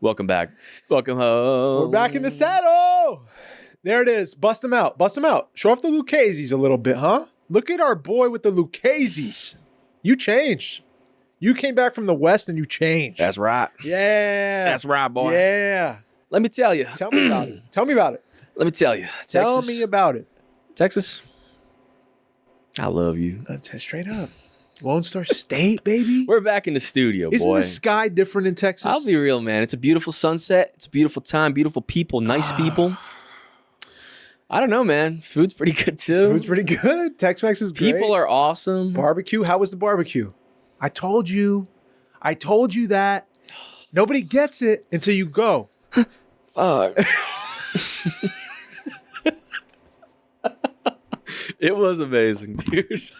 Welcome back. Welcome home. We're back in the saddle. There it is. Bust them out. Bust them out. Show off the Lucchese's a little bit, huh? Look at our boy with the Lucchese's. You changed. You came back from the West and you changed. That's right. Yeah. That's right, boy. Yeah. Let me tell you. Tell me about it. Tell me about it. Let me tell you. Tell me about it. Texas. I love you. Straight up. Lone Star State, baby. We're back in the studio, Isn't boy. the sky different in Texas? I'll be real, man. It's a beautiful sunset. It's a beautiful time. Beautiful people. Nice people. I don't know, man. Food's pretty good, too. Food's pretty good. Tex-Mex is great. People are awesome. Barbecue. How was the barbecue? I told you that. Nobody gets it until you go. Fuck. It was amazing, dude.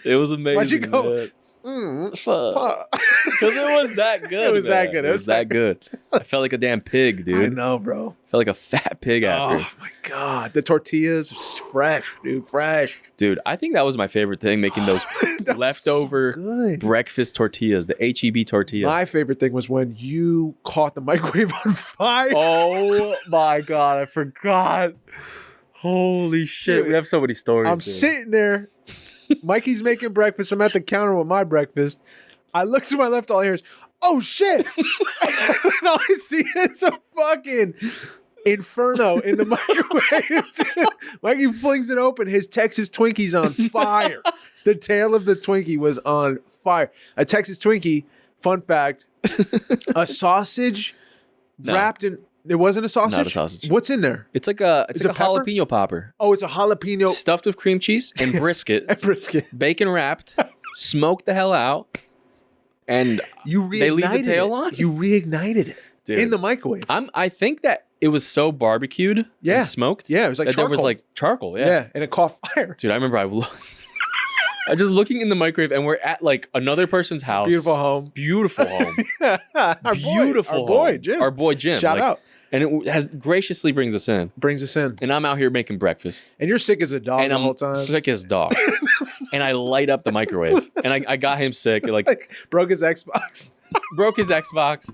It was amazing. Why'd you go? Fuck. Because it was that good. It was man. that good. It was that good. I felt like a damn pig, dude. I know, bro. I felt like a fat pig after. Oh my god, the tortillas was fresh, dude, fresh. Dude, I think that was my favorite thing, making those leftover so breakfast tortillas, the HEB tortilla. My favorite thing was when you caught the microwave on fire. Oh my god, I forgot. Holy shit, Dude, we have so many stories. I'm dude. sitting there. Mikey's making breakfast. I'm at the counter with my breakfast. I look to my left, all I hear is, oh shit. And all I see is a fucking inferno in the microwave. Dude. Mikey flings it open. His Texas Twinkie's on fire. The tail of the Twinkie was on fire. A Texas Twinkie, fun fact, a sausage wrapped in, it wasn't a sausage? Not a sausage. What's in there? It's like a Is it pepper? jalapeno popper. Oh, it's a jalapeno. Stuffed with cream cheese and brisket. And brisket. Bacon wrapped. Smoked the hell out. And You reignited they leave the tail on? You reignited it. Dude, In the microwave. I think that it was so barbecued and smoked. Yeah, it was like that charcoal. there was like charcoal. Yeah, and it caught fire. Dude, I remember I just looking in the microwave and we're at like another person's house. Beautiful home. Beautiful home. Our Beautiful boy, home. Jim. Our boy Jim. Shout like, out. And it has graciously brings us in. Brings us in. And I'm out here making breakfast. And you're sick as a dog And the I'm whole time. sick as dog. And I light up the microwave. And I got him sick. Like broke his Xbox. broke his Xbox.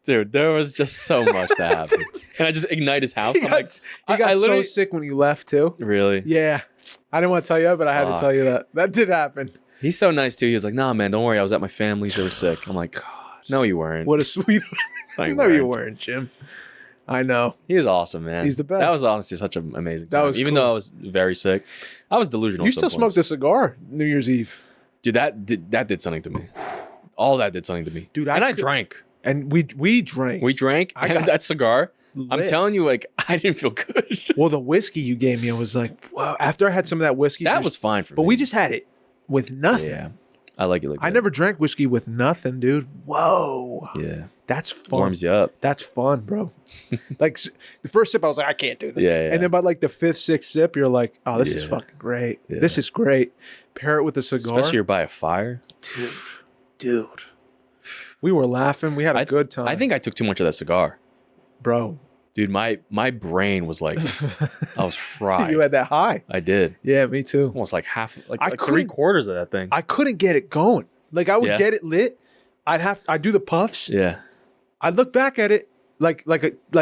Dude, there was just so much that happened. And I just ignite his house. He I'm like, got I literally so sick when you left too. Really? Yeah. I didn't want to tell you, but I had to tell you that. That did happen. He's so nice too. He was like, nah, man, don't worry. I was at my family's. They were sick. I'm like, God, no, you weren't. What a sweet. No, you No, you weren't. weren't, Jim. I know. He is awesome, man. He's the best. That was honestly such an amazing That time. was Even cool. though I was very sick, I was delusional. You at some still points. smoked a cigar New Year's Eve. Dude, that did something to me. All that did something to me. Dude, I drank. And we drank. We drank. I I got had that cigar. I'm lit. telling you, like, I didn't feel good. Well, the whiskey you gave me, I was like, wow. After I had some of that whiskey. That was fine for me. But we just had it with nothing. Yeah. I like it like that. I never drank whiskey with nothing, dude. Whoa. Yeah. That's fun. Warms you up. That's fun, bro. Like the first sip, I was like, I can't do this. Yeah, yeah. And then by like the fifth, sixth sip, you're like, oh, this is Yeah. fucking great. Yeah. This is great. Pair it with a cigar. Especially you're by a fire. Dude. We were laughing. We had a I- good time. I think I took too much of that cigar. Bro. Dude, my brain was like, I was fried. You had that high. I did. Yeah, me too. Almost like half, I like couldn't- 3/4 of that thing. I couldn't get it going. Like I would Yeah. get it lit. I'd do the puffs. Yeah. I'd look back at it like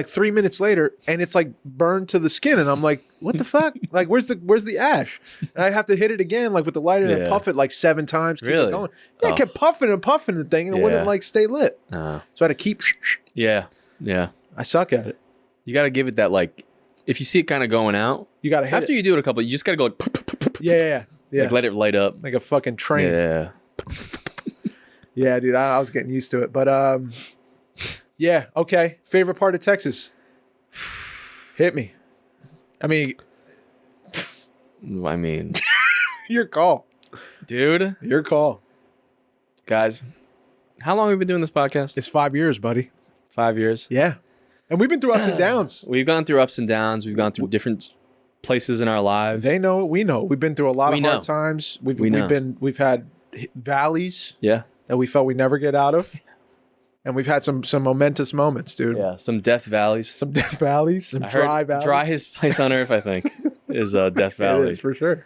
3 minutes later, and it's like burned to the skin, and I'm like, what the fuck? Like, where's the ash? And I'd have to hit it again, like with the lighter, and Yeah. puff it like 7 times. Keep Really? it going. Yeah, I Oh. kept puffing and puffing the thing, and it wouldn't Yeah. like stay lit. Uh, So I had to keep. yeah. Yeah. I suck at it. You got to give it that, like, if you see it kind of going out, You got to hit after it. you do it a couple, you just got to go like, Yeah. like, let it light up. Like a fucking train. Yeah. Yeah, dude, I was getting used to it. But yeah, okay. Favorite part of Texas? Hit me. I mean, your call. Dude, Your call. guys, how long have we been doing this podcast? It's 5 years, buddy. 5 years. Yeah. And we've been through ups and downs. We've gone through ups and downs. We've gone through different places in our lives. They know it. We know. We've been through a lot We of know. hard times. We know. We've had valleys Yeah. that we felt we never get out of. And we've had some momentous moments, dude. Yeah. Some Death Valleys. Some death valleys, some I dry heard valleys. driest place on earth, I think, is Death It Valley. is, for sure.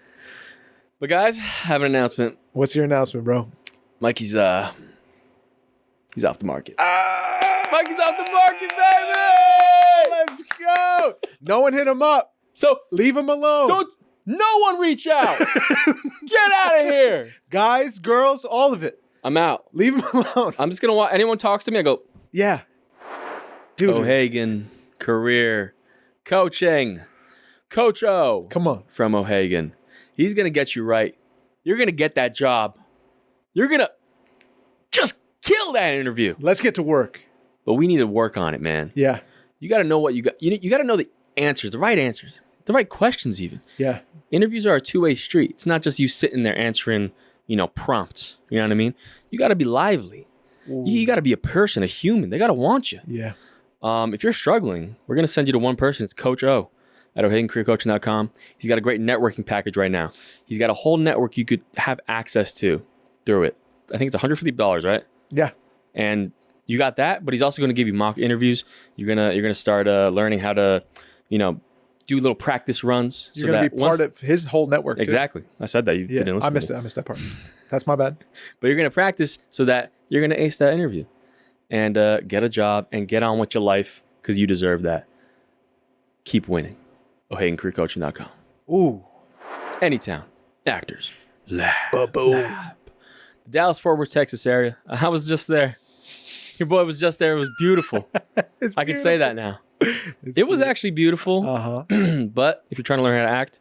But guys, I have an announcement. What's your announcement, bro? Mikey's He's off the market. Mikey's off the market, baby! Let's go. No one hit him up. So Leave him alone. No one reach out. Get out of here. Guys, girls, all of it. I'm out. Leave him alone. I'm just going to watch. Anyone talks to me, I go, Yeah. Dude. O'Hagan, career, coaching, Coach O. Come on. From O'Hagan. He's going to get you right. You're going to get that job. You're going to just kill that interview. Let's get to work. But we need to work on it, man. Yeah. You got to know what you got. You got to know the answers, the right answers, the right questions even. Yeah. Interviews are a two-way street. It's not just you sitting there answering, prompts. You know what I mean? You got to be lively. You got to be a person, a human. They got to want you. Yeah. If you're struggling, we're going to send you to one person. It's Coach O at O'HaganCareerCoaching.com. He's got a great networking package right now. He's got a whole network you could have access to through it. I think it's $150, right? Yeah. And you got that, but he's also going to give you mock interviews. You're gonna start learning how to, do little practice runs. You're going to be part of his whole network. Exactly. Too. I said that. You didn't listen. I missed that part. That's my bad. But you're going to practice so that you're going to ace that interview and get a job and get on with your life because you deserve that. Keep winning. O'HaganCareerCoaching.com. Ooh. Anytown. Actors. Lab. Ba-boom. Lab. The Dallas-Fort Worth, Texas area. I was just there. Your boy was just there. It was beautiful. I can say that now. It was actually beautiful. Uh-huh. But if you're trying to learn how to act,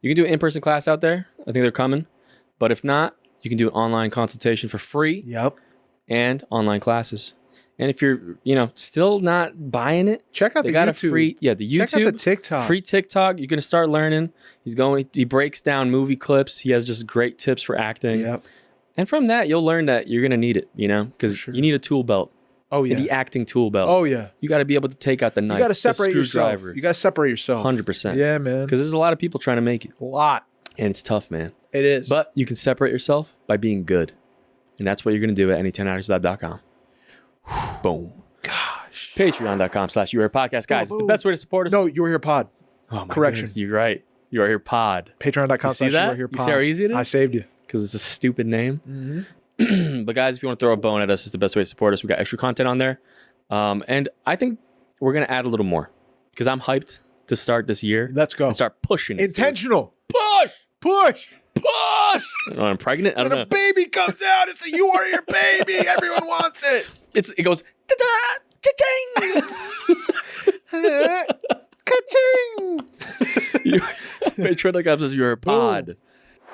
you can do an in-person class out there. I think they're coming. But if not, you can do an online consultation for free. Yep. And online classes. And if you're, still not buying it, check out they the got YouTube. A free, the YouTube. Check out the TikTok. Free TikTok. You're going to start learning. He breaks down movie clips. He has just great tips for acting. Yep. And from that, you'll learn that you're going to need it, because you need a tool belt. Oh, yeah. The acting tool belt. Oh, yeah. You got to be able to take out the knife. You got to separate yourself. Screwdriver. You got to separate yourself. 100%. Yeah, man. Because there's a lot of people trying to make it. A lot. And it's tough, man. It is. But you can separate yourself by being good. And that's what you're going to do at any10actorslab.com. Boom. Gosh. Patreon.com/YouAreHerePodcast. Guys, it's the best way to support us. No, You Are Here Pod. Oh, my Correction. goodness. You're right. You Are Here Pod. Patreon.com/YouAreHerePod. You see how easy it is? I saved you. Because it's a stupid name. Mm-hmm. But guys, if you want to throw a bone at us, it's the best way to support us. We got extra content on there. And I think we're going to add a little more. Because I'm hyped to start this year. Let's go. And start pushing it. Intentional. Push! Push. Push! Oh, I'm pregnant? I don't When know. a baby comes out, it's a You Are Here baby. Everyone wants it. It goes, ta-da! Cha-ching! Ka-ching! Patreon.com/You're a pod.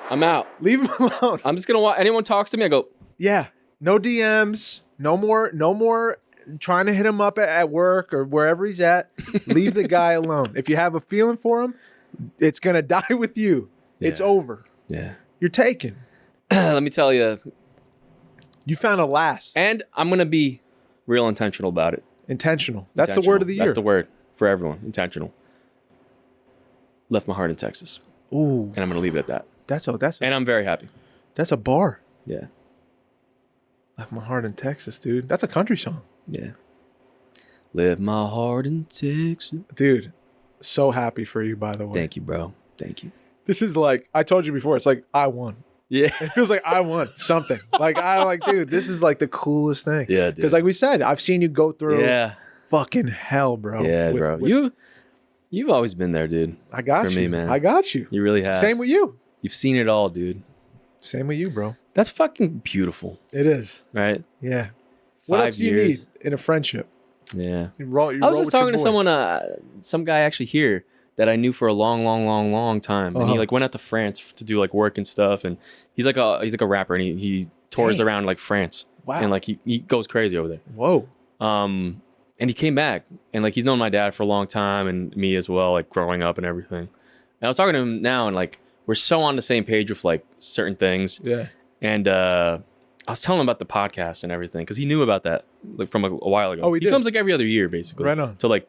I'm out. Leave him alone. I'm just gonna watch. Anyone talks to me, I go, Yeah. No DMs. No more trying to hit him up at work or wherever he's at. Leave the guy alone. If you have a feeling for him, it's gonna die with you. Yeah. It's over. yeah. You're taken. Let me tell you. You found a last. And I'm gonna be real intentional about it. Intentional. That's the word of the year. That's the word for everyone. Intentional. Left my heart in Texas. Ooh. And I'm gonna leave it at that. And I'm very happy. That's a bar. Yeah. Left my heart in Texas, dude. That's a country song. Yeah. Left my heart in Texas. Dude, so happy for you, by the way. Thank you, bro. Thank you. This is like, I told you before, it's like I won. Yeah. It feels like I won something. Dude, this is like the coolest thing. Yeah, dude. Because like we said, I've seen you go through fucking hell, bro. Yeah, bro. You've always been there, dude. I got you. For me, man. I got you. You really have. Same with you. You've seen it all, dude. Same with you, bro. That's fucking beautiful. It is. Right? Yeah. What 5 else do you years. need in a friendship? Yeah. You I was just talking to someone, some guy actually here that I knew for a long time. And he like went out to France to do like work and stuff. And he's like a rapper and he tours around like France. Wow. And like he goes crazy over there. Whoa. And he came back and like he's known my dad for a long time and me as well, like growing up and everything. And I was talking to him now and like we're so on the same page with like certain things. Yeah. And I was telling him about the podcast and everything because he knew about that like from a while ago. Oh, he did? Comes like every other year basically. Right on. To like,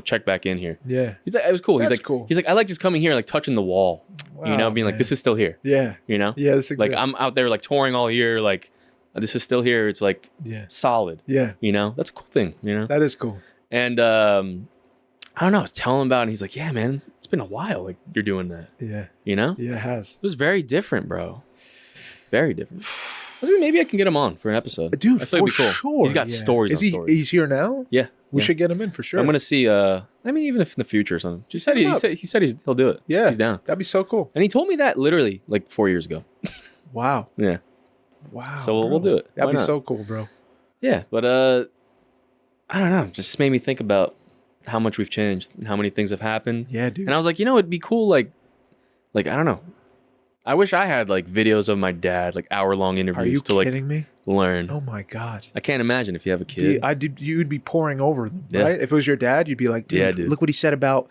check back in here. Yeah. He's like, it was cool. That's he's like, cool. He's like, I like just coming here, like touching the wall, Wow, being like, man. this is still here. Yeah. Yeah, this exists. like I'm out there like touring all year, like this is still here. It's like solid. Yeah. That's a cool thing. That is cool. And I don't know. I was telling him about it and he's like, yeah, man, it's been a while. Like you're doing that. Yeah. Yeah, it has. it was very different, bro. Very different. was like, maybe I can get him on for an episode. Dude, I feel for it'd be cool. sure. He's got stories Is on he, stories. He's here now? Yeah. We should get him in for sure. I'm going to see, I mean, even if in the future or something. He said he'll do it. Yeah. He's down. That'd be so cool. And he told me that literally like 4 years ago. Wow. Yeah. Wow. So bro. we'll do it. That'd Why be not? so cool, bro. Yeah. But I don't know. It just made me think about how much we've changed and how many things have happened. Yeah, dude. And I was like, it'd be cool. Like, I don't know. I wish I had like videos of my dad, like hour-long interviews Are you to kidding me? Learn. Oh my God. I can't imagine if you have a kid. You'd be pouring over them, Yeah. right? If it was your dad, you'd be like, dude, dude. look what he said about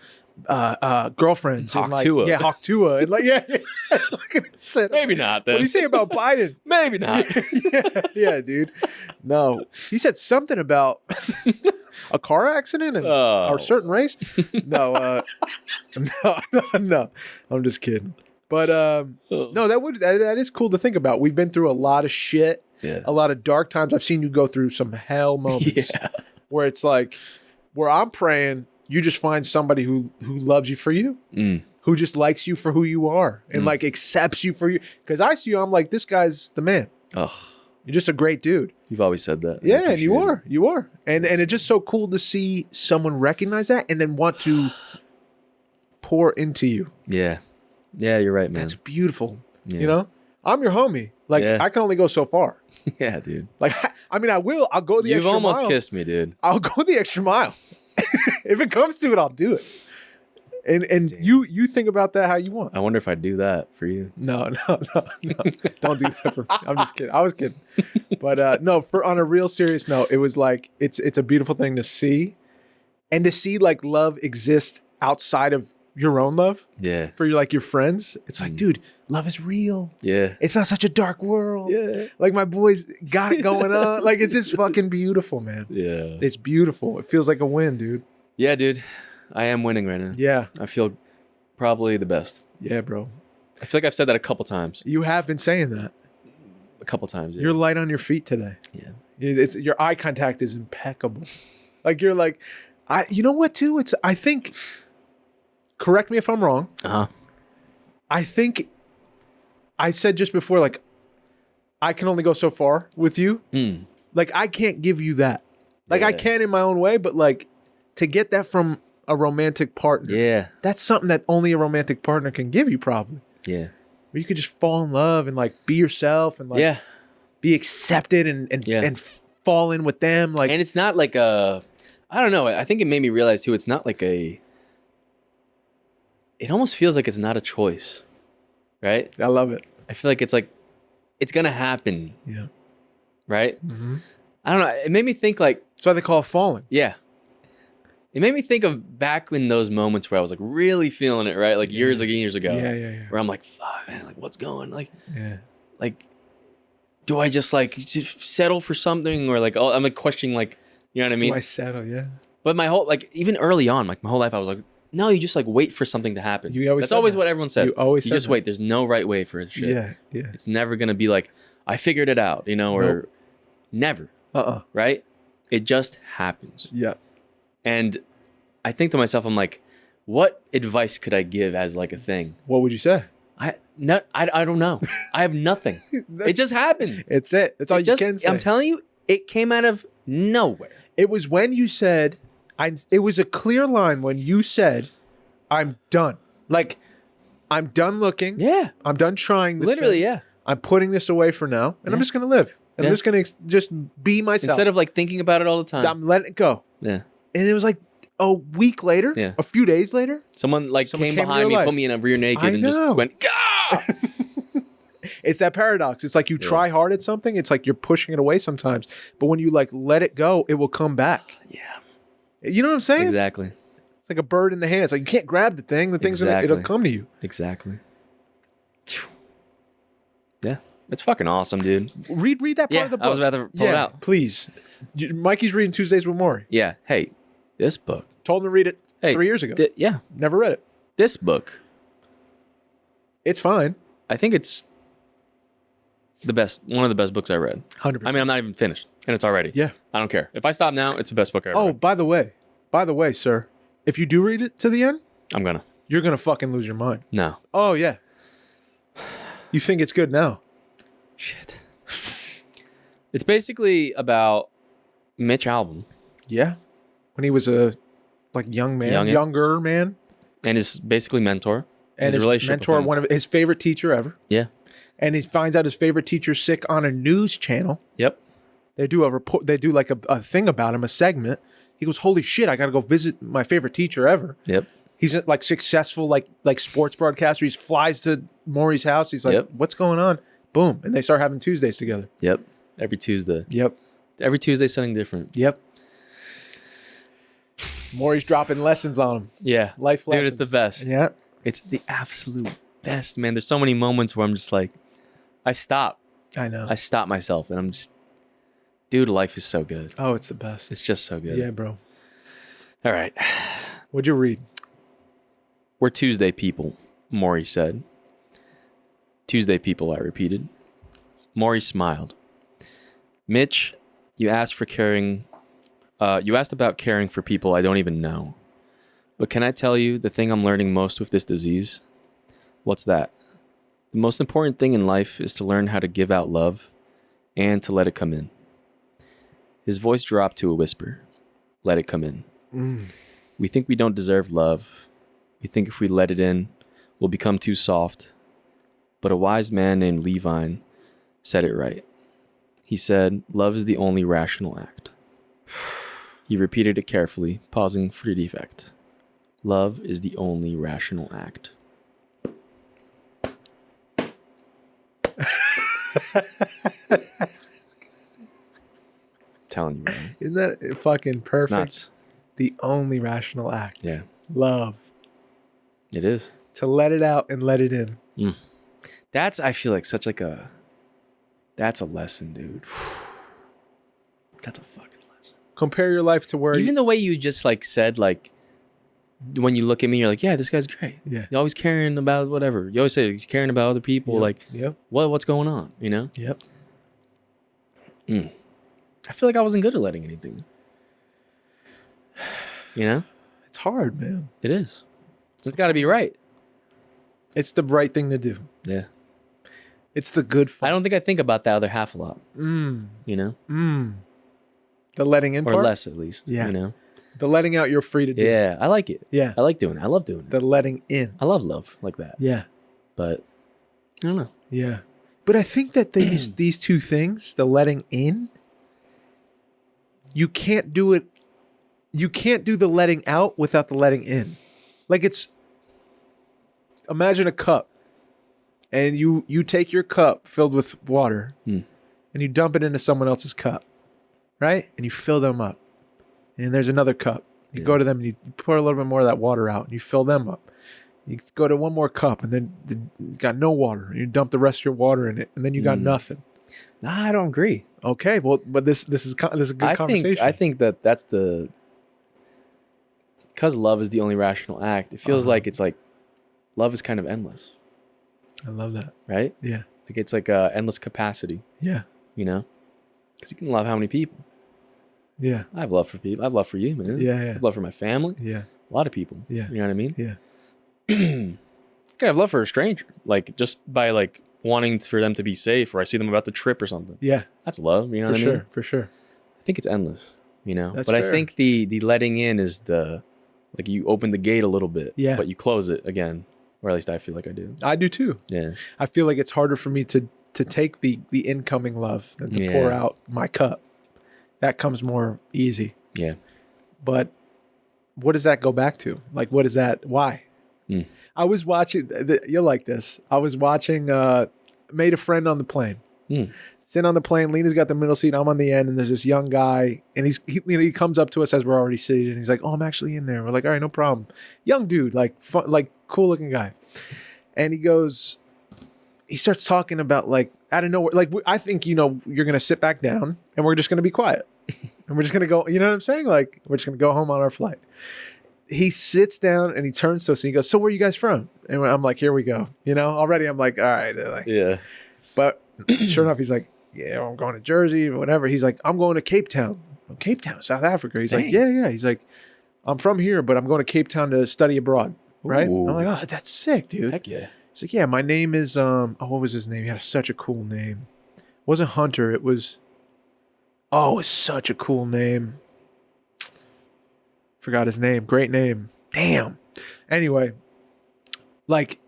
girlfriends. Hawk and like, Tua. Yeah, Hawk Tua. And like, yeah. Look at it said. Maybe not then. What do you say about Biden? Maybe not. yeah, dude. No. He said something about a car accident and or a certain race. No, no. I'm just kidding. But no, that is cool to think about. We've been through a lot of shit, a lot of dark times. I've seen you go through some hell moments where it's like, where I'm praying you just find somebody who loves you for you, who just likes you for who you are and like accepts you for you. Because I see you, I'm like, this guy's the man. Oh, you're just a great dude. You've always said that. Yeah, and you are. And it's just so cool to see someone recognize that and then want to pour into you. Yeah. Yeah, you're right, man. That's beautiful. Yeah. You know, I'm your homie. Like I can only go so far. Yeah, dude. Like, I mean, I'll go the extra mile. You've almost kissed me, dude. I'll go the extra mile. If it comes to it, I'll do it. And you think about that how you want. I wonder if I'd do that for you. No. Don't do that for me. I'm just kidding. I was kidding. But no, on a real serious note, it was like it's a beautiful thing to see. And to see like love exist outside of your own love. Yeah. For your friends. It's like, dude, love is real. Yeah. It's not such a dark world. Yeah. Like my boys got it going on. Like it's just fucking beautiful, man. Yeah. It's beautiful. It feels like a win, dude. Yeah, dude. I am winning right now. Yeah. I feel probably the best. Yeah, bro. I feel like I've said that a couple times. You have been saying that. A couple times, yeah. You're light on your feet today. Yeah. Your eye contact is impeccable. Like you're like, you know what too? I think, correct me if I'm wrong. I think I said just before, like, I can only go so far with you. Like I can't give you that. Like I can in my own way, but like to get that from a romantic partner, that's something that only a romantic partner can give you, probably. Yeah, where you could just fall in love and like be yourself and like be accepted and fall in with them. Like, and it's not like I don't know. I think it made me realize too. It's not like it almost feels like it's not a choice, right? I love it. I feel like it's like it's gonna happen. Yeah. Right. I don't know. It made me think like. That's why they call it falling. Yeah. It made me think of back in those moments where I was like really feeling it, right? Like years ago. Yeah. Where I'm like, fuck, man, like what's going? Like, like, do I just like settle for something or like, I'm like questioning, like, you know what I mean? Do I settle? Yeah. But my whole, like, even early on, like my whole life, I was like, no, you just like wait for something to happen. That's always what everyone says. You just wait. There's no right way for shit. Yeah. It's never gonna be like I figured it out, or never. Right? It just happens. Yeah. And I think to myself, I'm like, what advice could I give as like a thing? What would you say? I don't know. I have nothing. It just happened. It's it. That's all you can say. I'm telling you, it came out of nowhere. It was when you said, it was a clear line when you said, I'm done. Like, I'm done looking. Yeah. I'm done trying this. Literally, thing. I'm putting this away for now, and I'm just going to live. And I'm just going to just be myself. Instead of like thinking about it all the time. I'm letting it go. Yeah. And it was like a week later, a few days later. Someone came behind me, put me in a rear naked and just went, Gah! It's that paradox. It's like you try hard at something. It's like you're pushing it away sometimes. But when you like let it go, it will come back. Yeah. You know what I'm saying? Exactly. It's like a bird in the hand. It's like you can't grab the thing. The thing's it'll come to you. Exactly. Yeah. It's fucking awesome, dude. Read that part of the book. I was about to pull it out. Please. Mikey's reading Tuesdays with Maury. Yeah. Hey, this book. Told him to read it 3 years ago. Yeah. Never read it. This book. It's fine. I think it's one of the best books I read. 100%. I mean, I'm not even finished, and it's already. Yeah. I don't care. If I stop now, it's the best book I ever read. By the way, sir, if you do read it to the end, you're gonna fucking lose your mind. No. Oh yeah. You think it's good now? Shit. It's basically about Mitch Albom. Yeah. When he was a young man, younger man. And his basically mentor. And his relationship mentor, with him. one of his favorite teacher ever. Yeah. And he finds out his favorite teacher's sick on a news channel. Yep. They do a report. They do like a thing about him, a segment. He goes, "Holy shit! I got to go visit my favorite teacher ever." Yep. He's like successful, like sports broadcaster. He flies to Maury's house. He's like, "What's going on?" Boom, and they start having Tuesdays together. Yep. Every Tuesday. Yep. Every Tuesday, something different. Yep. Maury's dropping lessons on him. Yeah. Life lessons. Dude, it's the best. Yeah. It's the absolute best, man. There's so many moments where I'm just like, I stop. I know. I stop myself and I'm just, dude, life is so good. Oh, it's the best. It's just so good. Yeah, bro. All right. What'd you read? We're Tuesday people, Maury said. Tuesday people, I repeated. Maury smiled. Mitch, you asked about caring for people I don't even know. But can I tell you the thing I'm learning most with this disease? What's that? The most important thing in life is to learn how to give out love and to let it come in. His voice dropped to a whisper. Let it come in. We think we don't deserve love. We think if we let it in, we'll become too soft. But a wise man named Levine said it right. He said, love is the only rational act. He repeated it carefully, pausing for the defect. Love is the only rational act. Telling you, man. Isn't that fucking perfect? It's nuts. The only rational act. Yeah. Love. It is. To let it out and let it in. That's, I feel like, that's a lesson, dude. That's a fucking lesson. Compare your life to where Even the way you just like said, like, when you look at me, you're like, yeah, this guy's great. Yeah. You're always caring about whatever. You always say he's caring about other people. Yep. Like, Yep. What's going on? You know? Yep. I feel like I wasn't good at letting anything. You know? It's hard, man. It is. It's got to be right. It's the right thing to do. Yeah. It's the good I don't think I think about the other half a lot. You know? The letting in or part? less, at least. Yeah. You know? The letting out you're free to do. Yeah. I like it. Yeah. I like doing it. I love doing it. The letting in. I love love like that. Yeah. But I don't know. Yeah. But I think that these two things, the letting in, you can't do it. You can't do the letting out without the letting in. Like imagine a cup and you take your cup filled with water and you dump it into someone else's cup, right? And you fill them up. And there's another cup. You go to them and you pour a little bit more of that water out and you fill them up. You go to one more cup and then you got no water. And you dump the rest of your water in it and then you got nothing. Nah, I don't agree. Okay, well, but this is a good conversation. I think that's the, because love is the only rational act. It feels like it's like love is kind of endless. I love that. Right? Yeah. Like it's like a endless capacity. Yeah. You know, because you can love how many people. Yeah. I have love for people. I have love for you, man. Yeah. I have love for my family. Yeah. A lot of people. Yeah. You know what I mean? Yeah. I can have love for a stranger, like just by like wanting for them to be safe, or I see them about to trip or something. Yeah. That's love. You know what I mean? For sure. I think it's endless. You know, That's but fair. I think the letting in is the, like you open the gate a little bit, but you close it again, or at least I feel like I do. I do too. Yeah. I feel like it's harder for me to take the incoming love than to pour out my cup. That comes more easy. Yeah. But what does that go back to? Like, what is that? Why? I was watching, you'll like this. I was watching, Made a Friend on the Plane. Sitting on the plane, Lena's got the middle seat, I'm on the end, and there's this young guy, and he comes up to us as we're already seated, and he's like, "Oh, I'm actually in there." We're like, "All right, no problem." Young dude, like fun, like cool looking guy, and he starts talking about like out of nowhere, like I think you're gonna sit back down, and we're just gonna be quiet, and we're just gonna go. You know what I'm saying? Like we're just gonna go home on our flight. He sits down and he turns to us and he goes, "So where are you guys from?" And I'm like, "Here we go." Already I'm like, "All right." Like, yeah. But sure enough, he's like, "Yeah, I'm going to Jersey or whatever." He's like, "I'm going to Cape Town." Cape Town, South Africa. He's like, "Yeah." He's like, "I'm from here, but I'm going to Cape Town to study abroad." Right? Ooh. I'm like, "Oh, that's sick, dude." Heck yeah. He's like, "Yeah, my name is what was his name? He had such a cool name. It wasn't Hunter. It was Oh, it's such a cool name. Forgot his name. Great name. Damn. Anyway, like,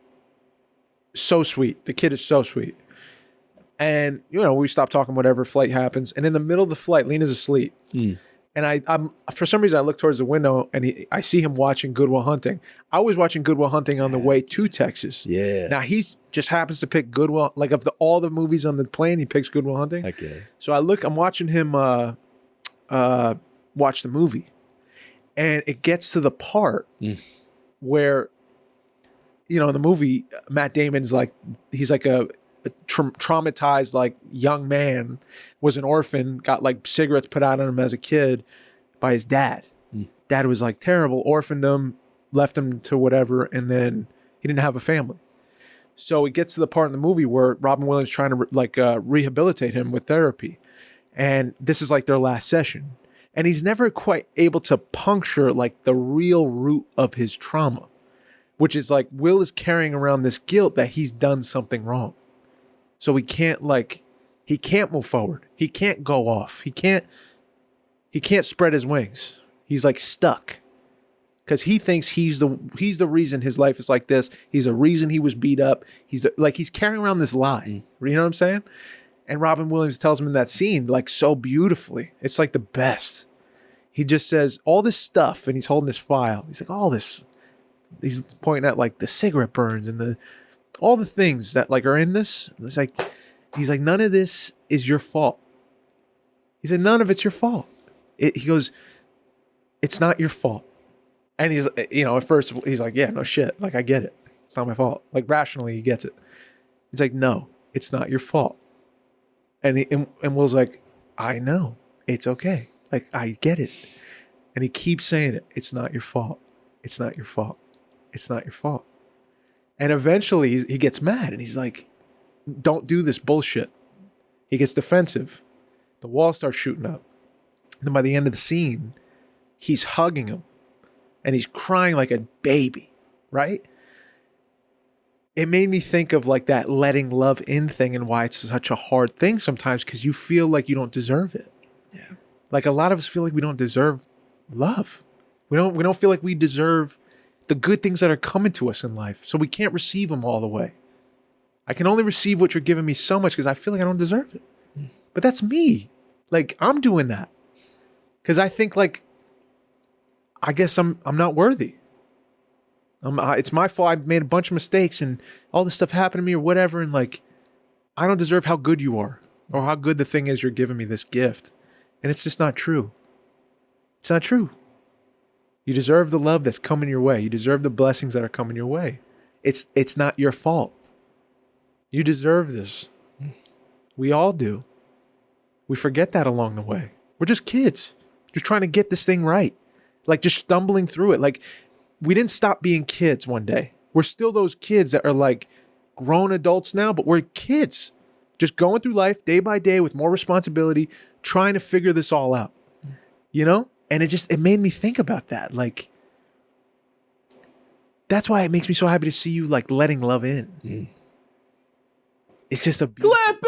so sweet. The kid is so sweet. And, we stop talking, whatever, flight happens. And in the middle of the flight, Lena's asleep. And I'm for some reason, I look towards the window and I see him watching Good Will Hunting. I was watching Good Will Hunting on the way to Texas. Yeah. Now, he just happens to pick Good Will. Like, of all the movies on the plane, he picks Good Will Hunting. Okay. So I'm watching him watch the movie. And it gets to the part where, in the movie, Matt Damon's like, he's like a traumatized, like, young man, was an orphan, got like cigarettes put out on him as a kid by his dad. Dad was like terrible, orphaned him, left him to whatever, and then he didn't have a family. So it gets to the part in the movie where Robin Williams trying to rehabilitate him with therapy. And this is like their last session. And he's never quite able to puncture like the real root of his trauma, which is like Will is carrying around this guilt that he's done something wrong. So he can't move forward. He can't go off. He can't spread his wings. He's like stuck because he thinks he's the reason his life is like this. He's the reason he was beat up. He's carrying around this lie. You know what I'm saying? And Robin Williams tells him in that scene, like, so beautifully. It's like the best. He just says all this stuff and he's holding this file. He's like, all this. He's pointing at like the cigarette burns and all the things that like are in this. It's like, he's like, none of this is your fault. He said, none of it's your fault. He goes, it's not your fault. And he's, at first he's like, yeah, no shit. Like, I get it. It's not my fault. Like, rationally, he gets it. He's like, no, it's not your fault. And Will's like, I know. It's okay. Like, I get it. And he keeps saying it. It's not your fault. It's not your fault. It's not your fault. And eventually he gets mad and he's like, don't do this bullshit. He gets defensive. The wall starts shooting up. And then by the end of the scene, he's hugging him and he's crying like a baby, right? It made me think of like that letting love in thing and why it's such a hard thing sometimes, because you feel like you don't deserve it. Yeah. Like a lot of us feel like we don't deserve love. We don't feel like we deserve the good things that are coming to us in life. So we can't receive them all the way. I can only receive what you're giving me so much because I feel like I don't deserve it. But that's me. Like, I'm doing that. Because I think like, I guess I'm not worthy. It's my fault. I've made a bunch of mistakes and all this stuff happened to me or whatever. And like, I don't deserve how good you are or how good the thing is you're giving me this gift. And it's just not true. It's not true. You deserve the love that's coming your way. You deserve the blessings that are coming your way. It's not your fault. You deserve this. We all do. We forget that along the way. We're just kids. Just trying to get this thing right. Like just stumbling through it. Like we didn't stop being kids one day. We're still those kids that are like grown adults now, but we're kids. Just going through life day by day with more responsibility, trying to figure this all out. You know? And it made me think about that. Like, that's why it makes me so happy to see you like letting love in. It's just a Clip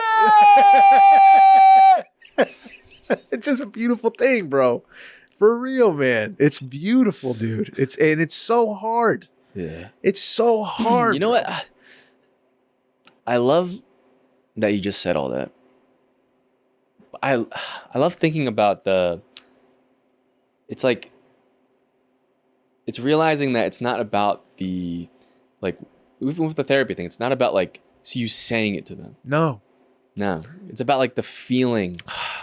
it! It's just a beautiful thing, bro. For real, man. It's beautiful, dude. It's so hard. Yeah. It's so hard. You know what? I love that you just said all that. I love thinking about it's like, it's realizing that it's not about even with the therapy thing, it's not about like, you saying it to them. No. It's about like the feeling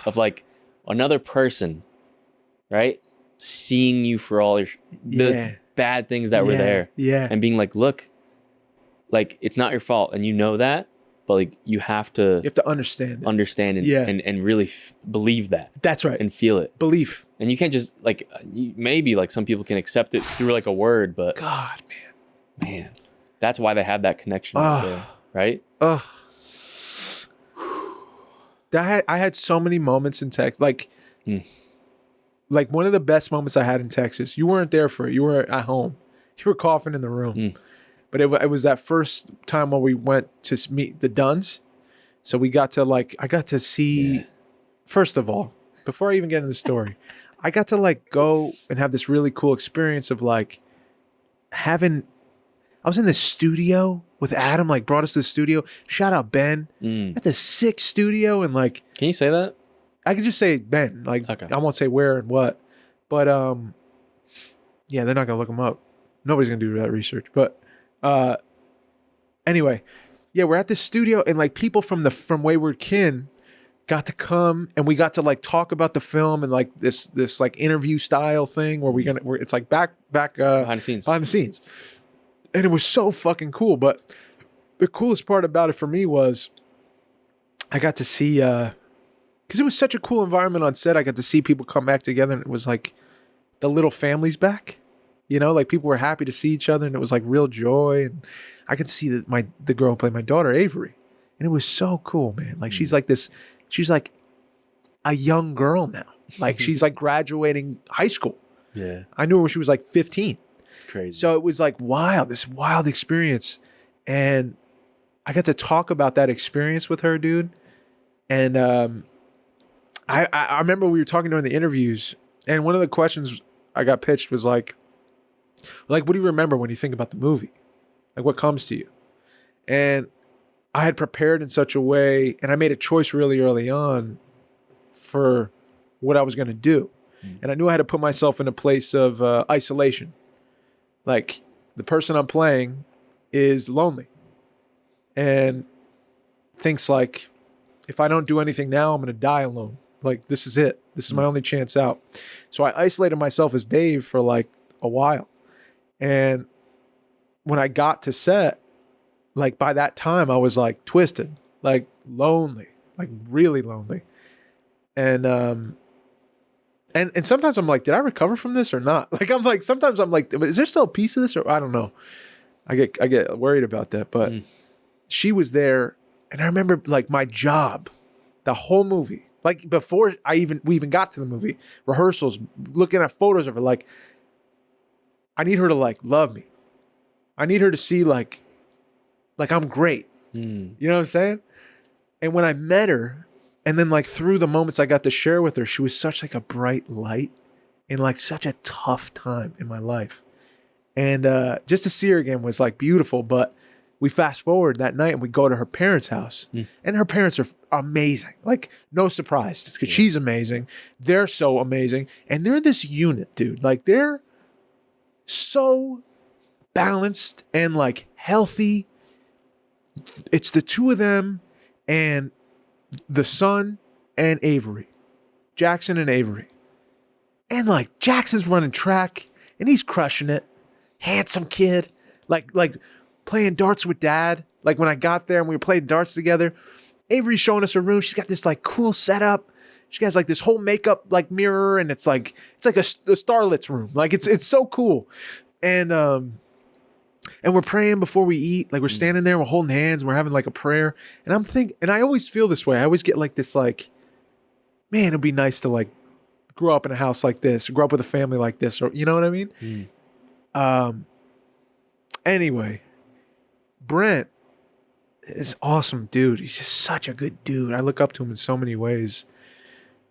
of like another person, right? Seeing you for all the bad things that were there. Yeah. And being like, look, like it's not your fault. And you know that, but like you have to understand it. And really believe that. That's right. And feel it. Belief. And you can't just like, maybe like some people can accept it through like a word, but God, man, that's why they have that connection right there, right? I had so many moments in Texas, like one of the best moments I had in Texas. You weren't there for it. You were at home. You were coughing in the room. But it was that first time when we went to meet the Duns. So we got to I got to see, first of all, before I even get into the story, I got to like go and have this really cool experience of like having. I was in the studio with Adam, like brought us to the studio. Shout out Ben at the sick studio, and like, can you say that? I could just say Ben. Like, Okay. I won't say where and what, but yeah, they're not gonna look him up. Nobody's gonna do that research. But anyway, yeah, we're at this studio, and like people from Wayward Kin got to come, and we got to like talk about the film and like this like interview style thing where it's like back Behind the scenes. And it was so fucking cool. But the coolest part about it for me was I got to see, because it was such a cool environment on set. I got to see people come back together, and it was like the little family's back. You know, like people were happy to see each other, and it was like real joy. And I could see the girl who played my daughter, Avery, and it was so cool, man. Like she's like a young girl now. Like she's like graduating high school. Yeah, I knew her when she was like 15. It's crazy. So it was like wild, this wild experience. And I got to talk about that experience with her, dude. And I remember we were talking during the interviews, and one of the questions I got pitched was like, what do you remember when you think about the movie? Like, what comes to you? And I had prepared in such a way, and I made a choice really early on for what I was going to do. And I knew I had to put myself in a place of isolation. Like, the person I'm playing is lonely and thinks like, if I don't do anything now, I'm going to die alone. Like, this is it. This is my only chance out. So I isolated myself as Dave for like a while. And when I got to set, like by that time I was like twisted, like lonely, like really lonely. And sometimes I'm like, did I recover from this or not? Like, sometimes I'm like, is there still a piece of this? Or I don't know. I get worried about that. But she was there. And I remember like my job, the whole movie, like before we even got to the movie, rehearsals, looking at photos of her, like, I need her to like love me. I need her to see like I'm great. You know what I'm saying? And when I met her, and then like through the moments I got to share with her, she was such like a bright light in like such a tough time in my life. And just to see her again was like beautiful. But we fast forward that night and we go to her parents' house. And her parents are amazing. Like, no surprise, because she's amazing. They're so amazing. And they're this unit, dude. Like, they're so balanced and like healthy. It's the two of them and the son and Avery, Jackson and Avery. And like Jackson's running track and he's crushing it. Handsome kid, like playing darts with dad. Like when I got there and we were playing darts together, Avery's showing us her room. She's got this like cool setup. She has like this whole makeup like mirror, and it's like a starlet's room. Like it's so cool. And we're praying before we eat. Like we're standing there, we're holding hands, and we're having like a prayer. And I'm thinking, and I always feel this way. I always get like this, like, man, it'd be nice to like grow up in a house like this, or grow up with a family like this, or you know what I mean? Anyway, Brent is awesome, dude. He's just such a good dude. I look up to him in so many ways.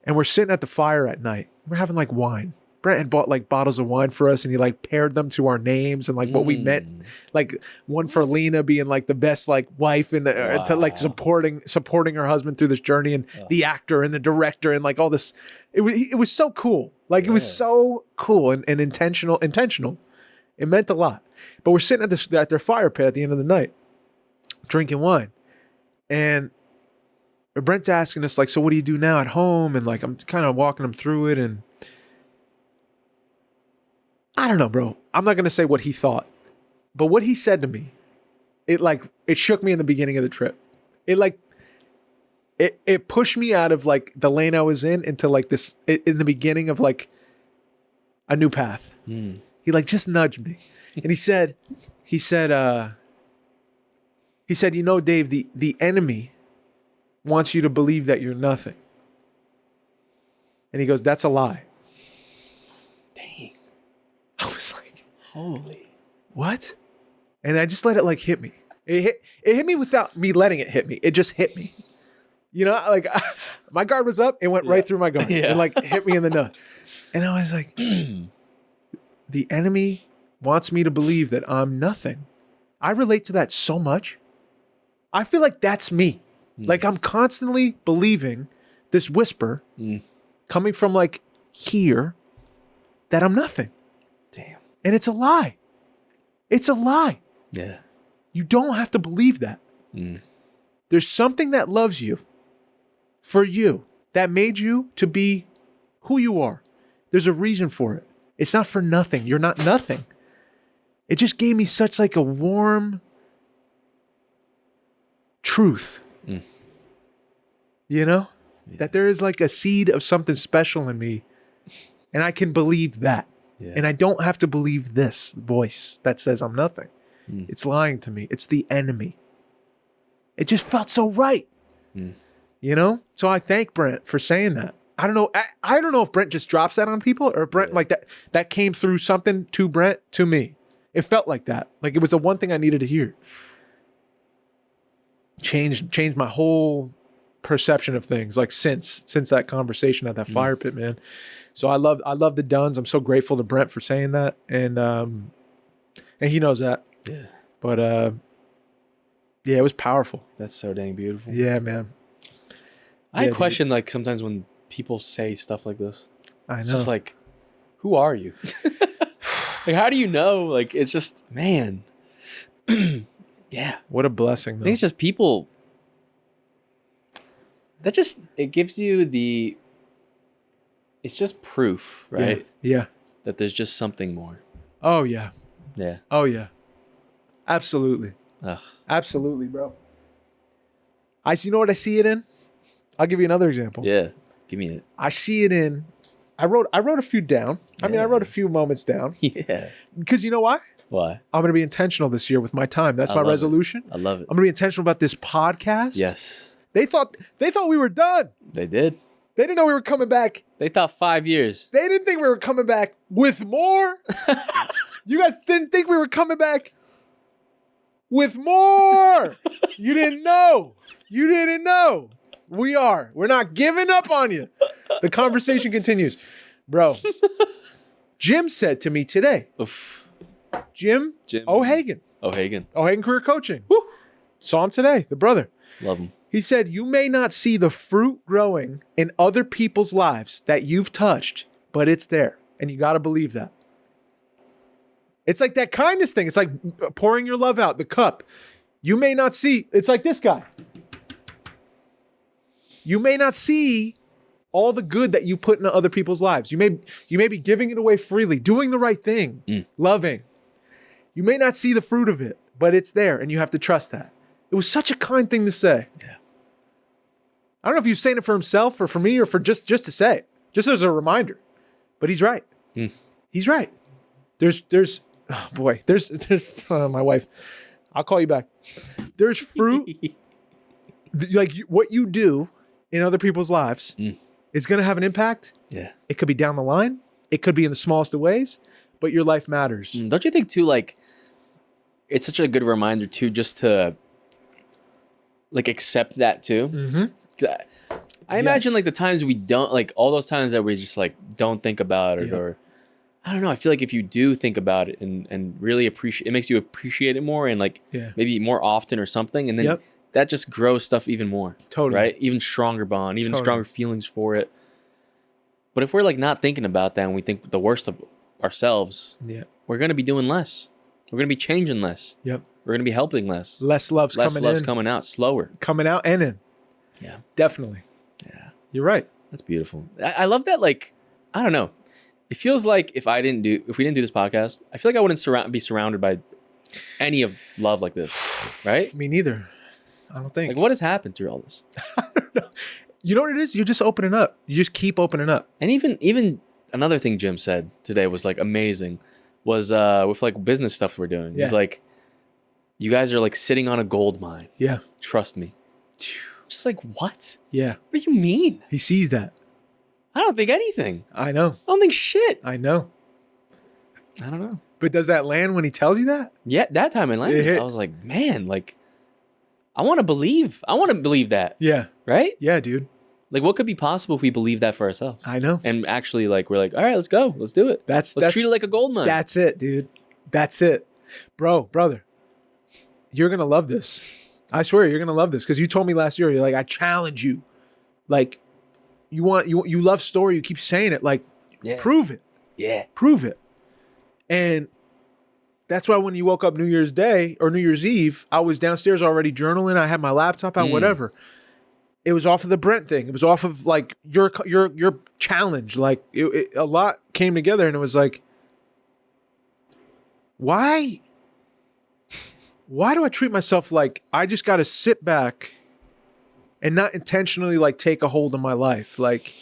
And we're sitting at the fire at night. We're having like wine. Brent had bought like bottles of wine for us, and he like paired them to our names and like what we meant. Like one for Lena being like the best like wife and to like supporting her husband through this journey, and the actor and the director and like all this. It was so cool. Like it was so cool and intentional. It meant a lot. But we're sitting at their fire pit at the end of the night, drinking wine, and Brent's asking us like, so what do you do now at home? And like, I'm kind of walking him through it. And I don't know, bro. I'm not going to say what he thought, but what he said to me, it shook me in the beginning of the trip. It pushed me out of like the lane I was in into like this, in the beginning of like a new path. He like just nudged me, and he said, you know, Dave, the enemy wants you to believe that you're nothing. And he goes, that's a lie. Dang. I was like, holy. What? And I just let it like hit me. It hit me without me letting it hit me. It just hit me. You know, like my guard was up. It went right through my guard. Yeah. It like hit me in the nose. And I was like, the enemy wants me to believe that I'm nothing. I relate to that so much. I feel like that's me. Like I'm constantly believing this whisper coming from like here that I'm nothing. Damn. And it's a lie. It's a lie. Yeah. You don't have to believe that. There's something that loves you for you that made you to be who you are. There's a reason for it. It's not for nothing. You're not nothing. It just gave me such like a warm truth. You know? Yeah. That there is like a seed of something special in me. And I can believe that. Yeah. And I don't have to believe this voice that says I'm nothing. It's lying to me. It's the enemy. It just felt so right. You know? So I thank Brent for saying that. I don't know. I don't know if Brent just drops that on people or Brent like that came through something to Brent to me. It felt like that. Like it was the one thing I needed to hear. Changed my whole perception of things. Like since that conversation at that fire pit, man. So I love the Duns. I'm so grateful to Brent for saying that, and he knows that. Yeah. But yeah, it was powerful. That's so dang beautiful. Yeah, man. I question like sometimes when people say stuff like this. I know. It's just like, who are you? Like, how do you know? Like, it's just, man. Yeah. What a blessing, though. I think it's just people. That just, it gives you it's just proof, right? Yeah. That there's just something more. Oh, yeah. Yeah. Oh, yeah. Absolutely. Ugh. Absolutely, bro. You know what I see it in? I'll give you another example. Yeah. Give me it. I see it in, I wrote a few down. I mean, I wrote a few moments down. Yeah. Because you know why? Why? I'm going to be intentional this year with my time. That's my resolution. I love it. I'm going to be intentional about this podcast. Yes. They thought we were done. They did. They didn't know we were coming back. They thought 5 years. They didn't think we were coming back with more. You guys didn't think we were coming back with more. You didn't know. You didn't know. We are. We're not giving up on you. The conversation continues. Bro, Jim said to me today. Oof. Jim O'Hagan. O'Hagan Career Coaching. Woo. Saw him today, the brother. Love him. He said, you may not see the fruit growing in other people's lives that you've touched, but it's there. And you got to believe that. It's like that kindness thing. It's like pouring your love out, the cup. You may not see, it's like this guy. You may not see all the good that you put into other people's lives. You may be giving it away freely, doing the right thing, loving. You may not see the fruit of it, but it's there, and you have to trust that. It was such a kind thing to say. Yeah. I don't know if he was saying it for himself or for me or for just to say it, just as a reminder. But he's right. He's right. There's oh boy, there's my wife. I'll call you back. There's fruit. Like what you do in other people's lives is going to have an impact. Yeah. It could be down the line. It could be in the smallest of ways, but your life matters. Don't you think too, like, it's such a good reminder too, just to like accept that too. Mm-hmm. I imagine like the times we don't, like all those times that we just like don't think about it, or I don't know. I feel like if you do think about it and really appreciate, it makes you appreciate it more and like maybe more often or something. And then that just grows stuff even more. Totally. Right? Even stronger bond, even stronger feelings for it. But if we're like not thinking about that and we think the worst of ourselves, we're going to be doing less. We're going to be changing less. Yep. We're going to be helping less. Less love's coming out slower. Coming out and in. Yeah. Definitely. Yeah. You're right. That's beautiful. I love that. Like, I don't know. It feels like if we didn't do this podcast, I feel like I wouldn't be surrounded by any of love like this. Right? Me neither. I don't think. Like, what has happened through all this? I don't know. You know what it is? You're just opening up. You just keep opening up. And even another thing Jim said today was like amazing. Was with like business stuff we're doing. He's like, you guys are like sitting on a gold mine. Yeah. Trust me. Just like, what? Yeah. What do you mean? He sees that. I don't think anything. I know. I don't think shit. I know. I don't know. But does that land when he tells you that? Yeah, that time it landed. I was like, man, like, I want to believe that. Yeah. Right? Yeah, dude. Like, what could be possible if we believe that for ourselves? I know. And actually, like, we're like, all right, let's go. Let's do it. Let's treat it like a gold mine. That's it, dude. That's it. Brother, you're going to love this. I swear you're going to love this because you told me last year, you're like, I challenge you. Like, you love story. You keep saying it. Like, prove it. Yeah. Prove it. And that's why when you woke up New Year's Day or New Year's Eve, I was downstairs already journaling. I had my laptop out, whatever. It was off of the Brent thing. It was off of like your challenge. Like a lot came together, and it was like, why do I treat myself like I just got to sit back and not intentionally like take a hold of my life? Like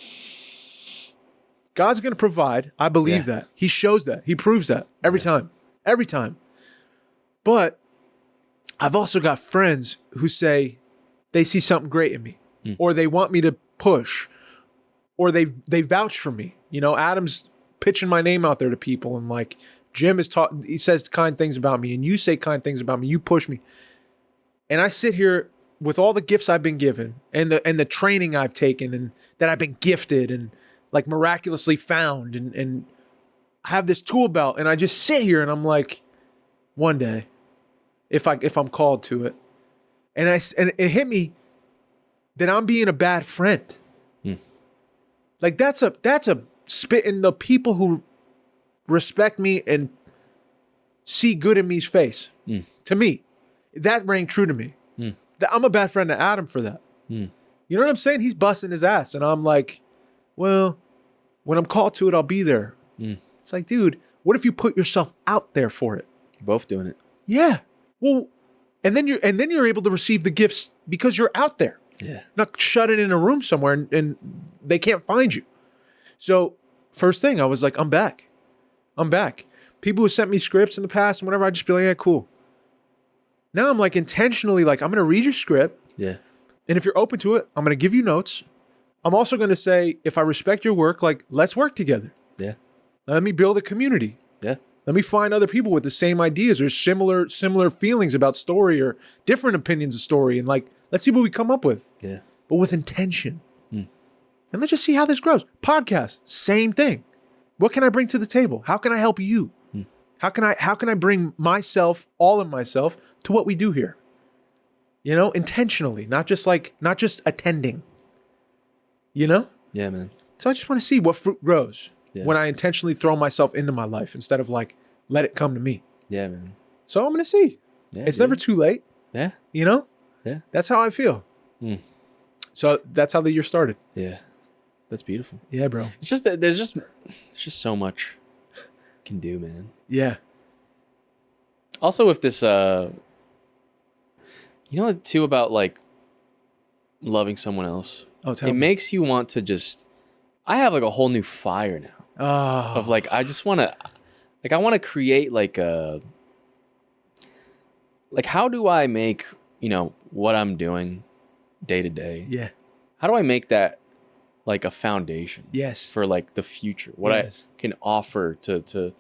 God's going to provide. I believe that. He shows that. He proves that every time. Every time. But I've also got friends who say they see something great in me. Or they want me to push, or they vouch for me. You know, Adam's pitching my name out there to people, and like Jim he says kind things about me, and you say kind things about me. You push me, and I sit here with all the gifts I've been given, and the training I've taken, and that I've been gifted, and like miraculously found, and have this tool belt, and I just sit here, and I'm like, one day, if I'm called to it, and it hit me. Then I'm being a bad friend. Like that's a spit in the people who respect me and see good in me's face. To me, that rang true to me. That I'm a bad friend to Adam for that. You know what I'm saying? He's busting his ass, and I'm like, well, when I'm called to it, I'll be there. It's like, dude, what if you put yourself out there for it? You're both doing it. Yeah. Well, and then you're able to receive the gifts because you're out there. Yeah. Not shut it in a room somewhere and they can't find you. So first thing, I was like, I'm back. People who sent me scripts in the past and whatever, I'd just be like, yeah, cool. Now I'm like intentionally like, I'm going to read your script. Yeah. And if you're open to it, I'm going to give you notes. I'm also going to say, if I respect your work, like, let's work together. Yeah. Let me build a community. Yeah. Let me find other people with the same ideas or similar feelings about story or different opinions of story. And like, let's see what we come up with. Yeah. But with intention. And let's just see how this grows. Podcast, same thing. What can I bring to the table? How can I help you? How can I bring myself, all of myself, to what we do here? You know, intentionally, not just attending. You know? Yeah, man. So I just want to see what fruit grows when I intentionally throw myself into my life instead of like, let it come to me. Yeah, man. So I'm going to see. Yeah, it's never too late. Yeah. You know? Yeah. That's how I feel. So that's how the year started. Yeah. That's beautiful. Yeah, bro. It's just that there's just so much you can do, man. Yeah. Also with this, you know, too, about like loving someone else. Oh, tell me. me. Makes you want to just, I have like a whole new fire now. Oh. Of like, I just want to, like, I want to create like how do I make, you know, what I'm doing day to day? Yeah. How do I make that like a foundation? Yes. For like the future, what I can offer to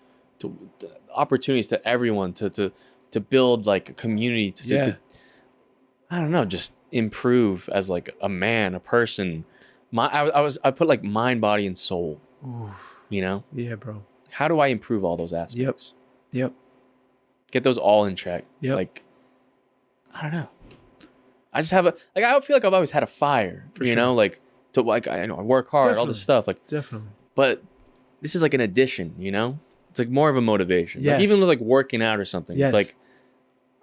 opportunities to everyone to build like a community to I don't know, just improve as like a man, a person. I put like mind, body, and soul. Oof. You know? Yeah, bro. How do I improve all those aspects? Yep. Get those all in check. Yep. Like, I don't know. I just have I feel like I've always had a fire. For you sure. know, like to like I work hard, all this stuff. Like definitely. But this is like an addition, you know? It's like more of a motivation. Yes. Like even with like working out or something. Yes. It's like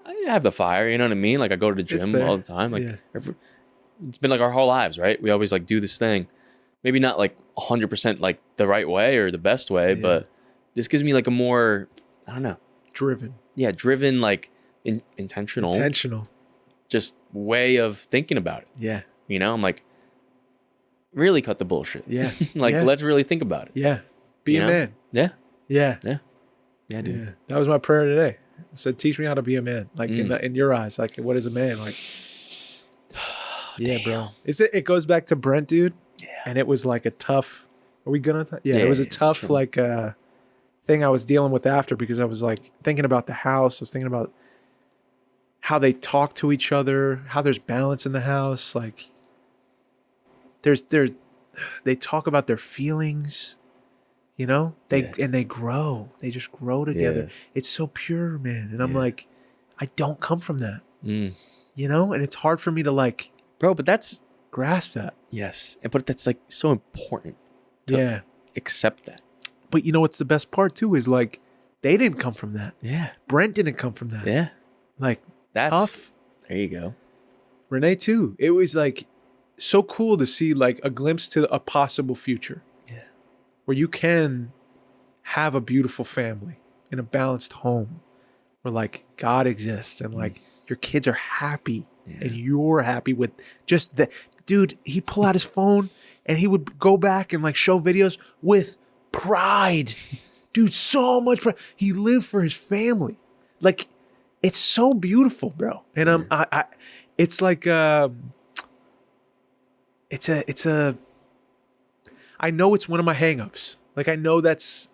I have the fire, you know what I mean? Like I go to the gym all the time. Like it's been like our whole lives, right? We always like do this thing. Maybe not like 100% like the right way or the best way, but this gives me like a more, I don't know. Driven. Yeah, driven, like intentional. Just way of thinking about it. Yeah. You know, I'm like, really cut the bullshit. Yeah. Let's really think about it. Yeah. Be a man. Yeah. Yeah. Yeah. Yeah, dude. Yeah. That was my prayer today. I said, teach me how to be a man. Like in your eyes, like what is a man? Like, yeah, bro. It goes back to Brent, dude. Yeah. And it was like a tough, are we gonna talk? Yeah, it was a tough like thing I was dealing with after, because I was like thinking about the house. I was thinking about how they talk to each other, how there's balance in the house. Like, they Talk about their feelings, you know, and they grow. They just grow together. Yeah. It's so pure, man. And I'm like, I don't come from that, Mm. you know, and it's hard for me to like, Bro, but that's grasp that. yes. But that's like so important to accept that. But you know what's the best part too is like, they didn't come from that. Yeah. Brent didn't come from that. Yeah. Like, That's tough. There you go. Renee too. It was like so cool to see like a glimpse to a possible future. Yeah. Where you can have a beautiful family in a balanced home where like God exists and like your kids are happy and you're happy with just that. Dude, he'd pull out his phone and he would go back and like show videos with pride. Dude, so much pride. He lived for his family. Like, it's so beautiful, bro. And it's like it's a I know it's one of my hangups. Like, I know that's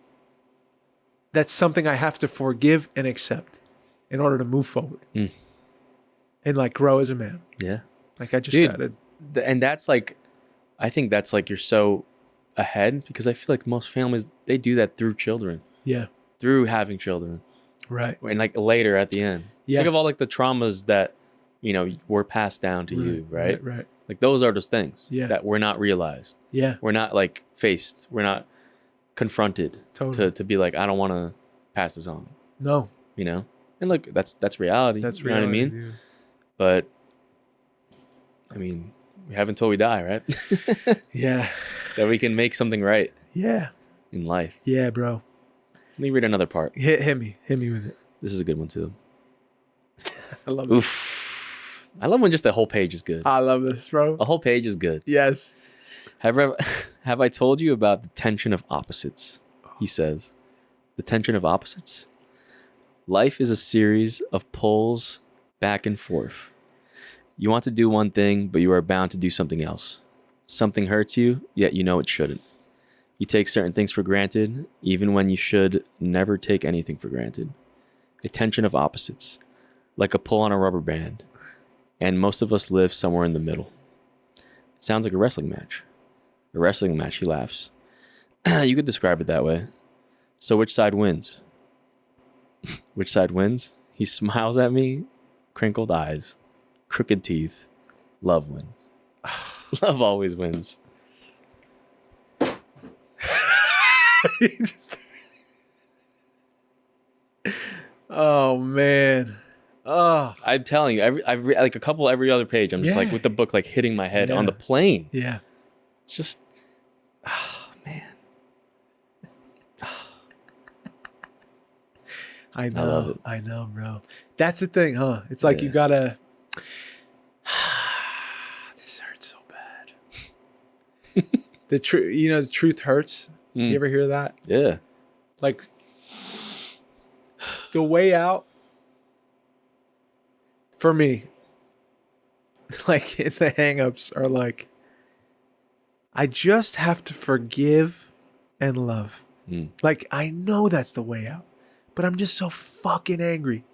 something I have to forgive and accept in order to move forward and like grow as a man. Yeah. Like, I just gotta. And that's like, I think that's like, you're so ahead because I feel like most families, they do that through children. Yeah. Through having children. Right. And like later at the end. Yeah. Think of all like the traumas that, you know, were passed down to you, right? Right. Like those are those things Yeah. that were not realized. Yeah. We're not like faced. We're not confronted to be like, I don't want to pass this on. No. You know? And look, that's reality. That's you reality. Know what I mean? Dude. But I mean, we have until we die, right? Yeah. That we can make something right. Yeah. In life. Yeah, bro. Let me read another part. Hit me with it. This is a good one too. I love Oof. I love when just the whole page is good. I love this, bro. A whole page is good. Yes. Have I told you about the tension of opposites? He says. The tension of opposites? Life is a series of pulls back and forth. You want to do one thing, but you are bound to do something else. Something hurts you, yet you know it shouldn't. You take certain things for granted, even when you should never take anything for granted. A tension of opposites, like a pull on a rubber band. And most of us live somewhere in the middle. It sounds like a wrestling match. A wrestling match, he laughs. You could describe it that way. So which side wins? Which side wins? He smiles at me, crinkled eyes, crooked teeth. Love wins. Love always wins. Oh man. Oh, I'm telling you, like a couple every other page. I'm just like with the book like hitting my head on the plane. Yeah. It's just, oh man. I know. I love it. I know, bro. That's the thing, huh? It's like you gotta. This hurts so bad. The truth, the truth hurts. You ever hear that? Yeah. Like, the way out for me, like in the hangups, are like, I just have to forgive and love. Like, I know that's the way out, but I'm just so fucking angry.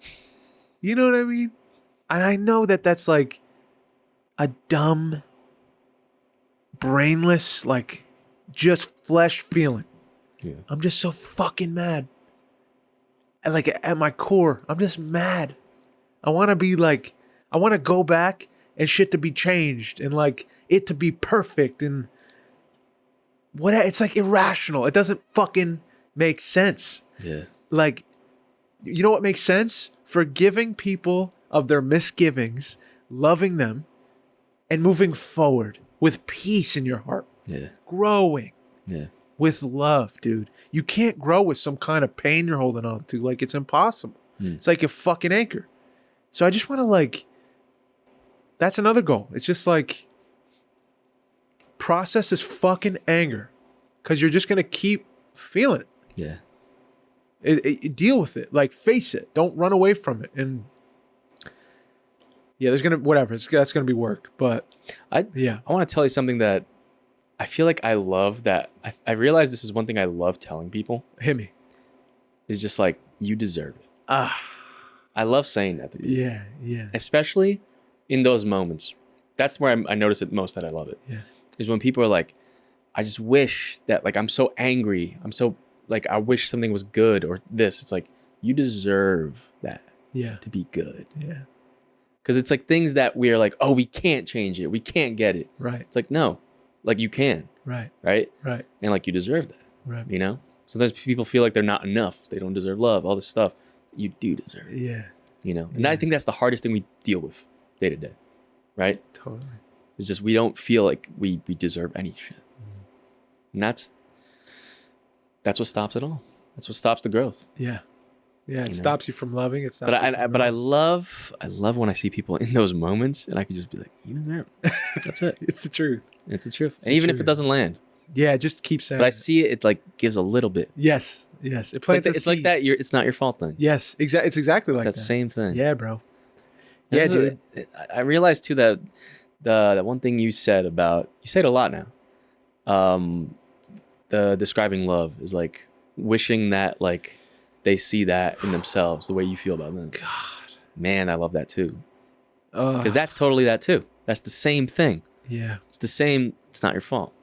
You know what I mean? And I know that that's like a dumb, brainless, like just flesh feeling. Yeah. I'm just so fucking mad. And like at my core, I'm just mad. I want to go back and shit to be changed and like it to be perfect and what it's like irrational. It doesn't fucking make sense. Yeah. Like, you know what makes sense? Forgiving people of their misgivings, loving them, and moving forward with peace in your heart. Yeah. Growing. Yeah. With love, dude. You can't grow with some kind of pain you're holding on to. Like, it's impossible. It's like a fucking anchor. So I just want to like, that's another goal. It's just like, process this fucking anger because you're just going to keep feeling it. Yeah. Deal with it. Like, face it. Don't run away from it. And yeah, there's going to, whatever. That's going to be work. But I want to tell you something that I feel like I love that. I realize this is one thing I love telling people. Hit me. Is just like, you deserve it. I love saying that to people. Yeah. Especially in those moments. That's where I notice it most that I love it. Yeah. is when people are like, I just wish that, like, I'm so angry. I'm so, like, I wish something was good or this. It's like, you deserve that to be good. Yeah. Because it's like things that we're like, oh, we can't change it. We can't get it. Right. It's like, no, like you can. Right. Right. Right. And like you deserve that. Right. You know? Sometimes people feel like they're not enough. They don't deserve love, all this stuff. You do deserve it. Yeah. You know? And I think that's the hardest thing we deal with day to day. Right? Totally. It's just we don't feel like we deserve any shit. And that's what stops it all. That's what stops the growth. Yeah. Yeah, it stops you from loving. It stops but I love when I see people in those moments, and I can just be like, you deserve it. That's it. It's the truth. It's the truth. And even if it doesn't land. Yeah, just keep saying. But I see it. It like gives a little bit. Yes. Yes. It plants it's like that. It's not your fault then. Yes. Exactly. It's exactly like that. Same thing. Yeah, bro. Yeah, dude. I realized too that the one thing you said about, you say it a lot now. The describing love is like wishing that like they see that in themselves the way you feel about them. God, man, I love that too. Because that's totally that too. That's the same thing. Yeah, it's the same. It's not your fault,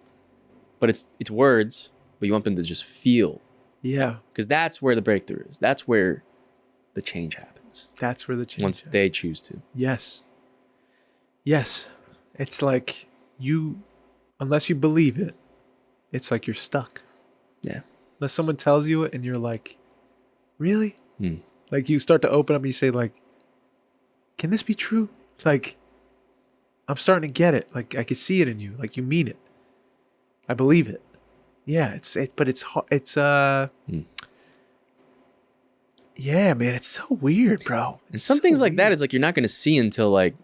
but it's words. But you want them to just feel. Yeah, because that's where the breakthrough is. That's where the change happens. That's where the change once happens. They choose to. Yes. Yes, it's like unless you believe it, it's like you're stuck. Yeah. Unless someone tells you it and you're like, really? Like you start to open up and you say like, can this be true? Like, I'm starting to get it. Like I can see it in you. Like you mean it. I believe it. Yeah, but it's yeah, man, it's so weird, bro. And some things like that is like you're not going to see until like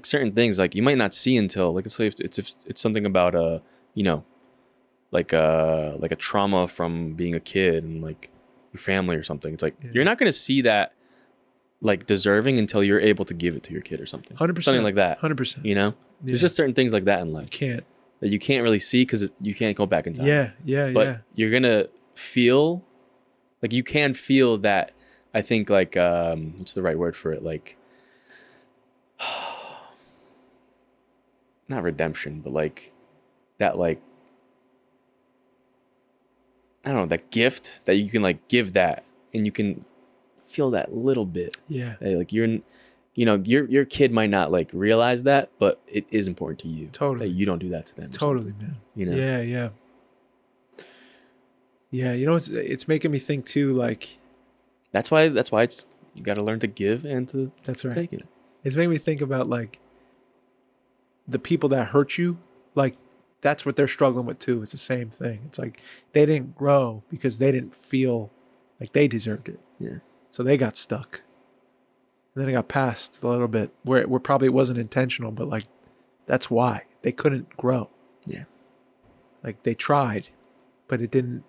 certain things like you might not see until like let's say if it's something about like a trauma from being a kid and like your family or something. It's like you're not going to see that like deserving until you're able to give it to your kid or something. 100%. Something like that. 100%. You know, there's just certain things like that in life. That you can't really see because you can't go back in time. But you're gonna feel like you can feel that. I think like what's the right word for it? Like not redemption, but like that like I don't know, that gift that you can like give that and you can feel that little bit. Yeah. That, like your kid might not like realize that, but it is important to you. Totally. That you don't do that to them. Totally, man. You know? Yeah, yeah. Yeah, you know, it's making me think too, like that's why it's you gotta learn to give and to take it. It's making me think about like the people that hurt you, like that's what they're struggling with too. It's the same thing. It's like they didn't grow because they didn't feel like they deserved it. Yeah. So they got stuck. And then it got past a little bit where probably it wasn't intentional, but like that's why they couldn't grow. Yeah. Like they tried, but it didn't.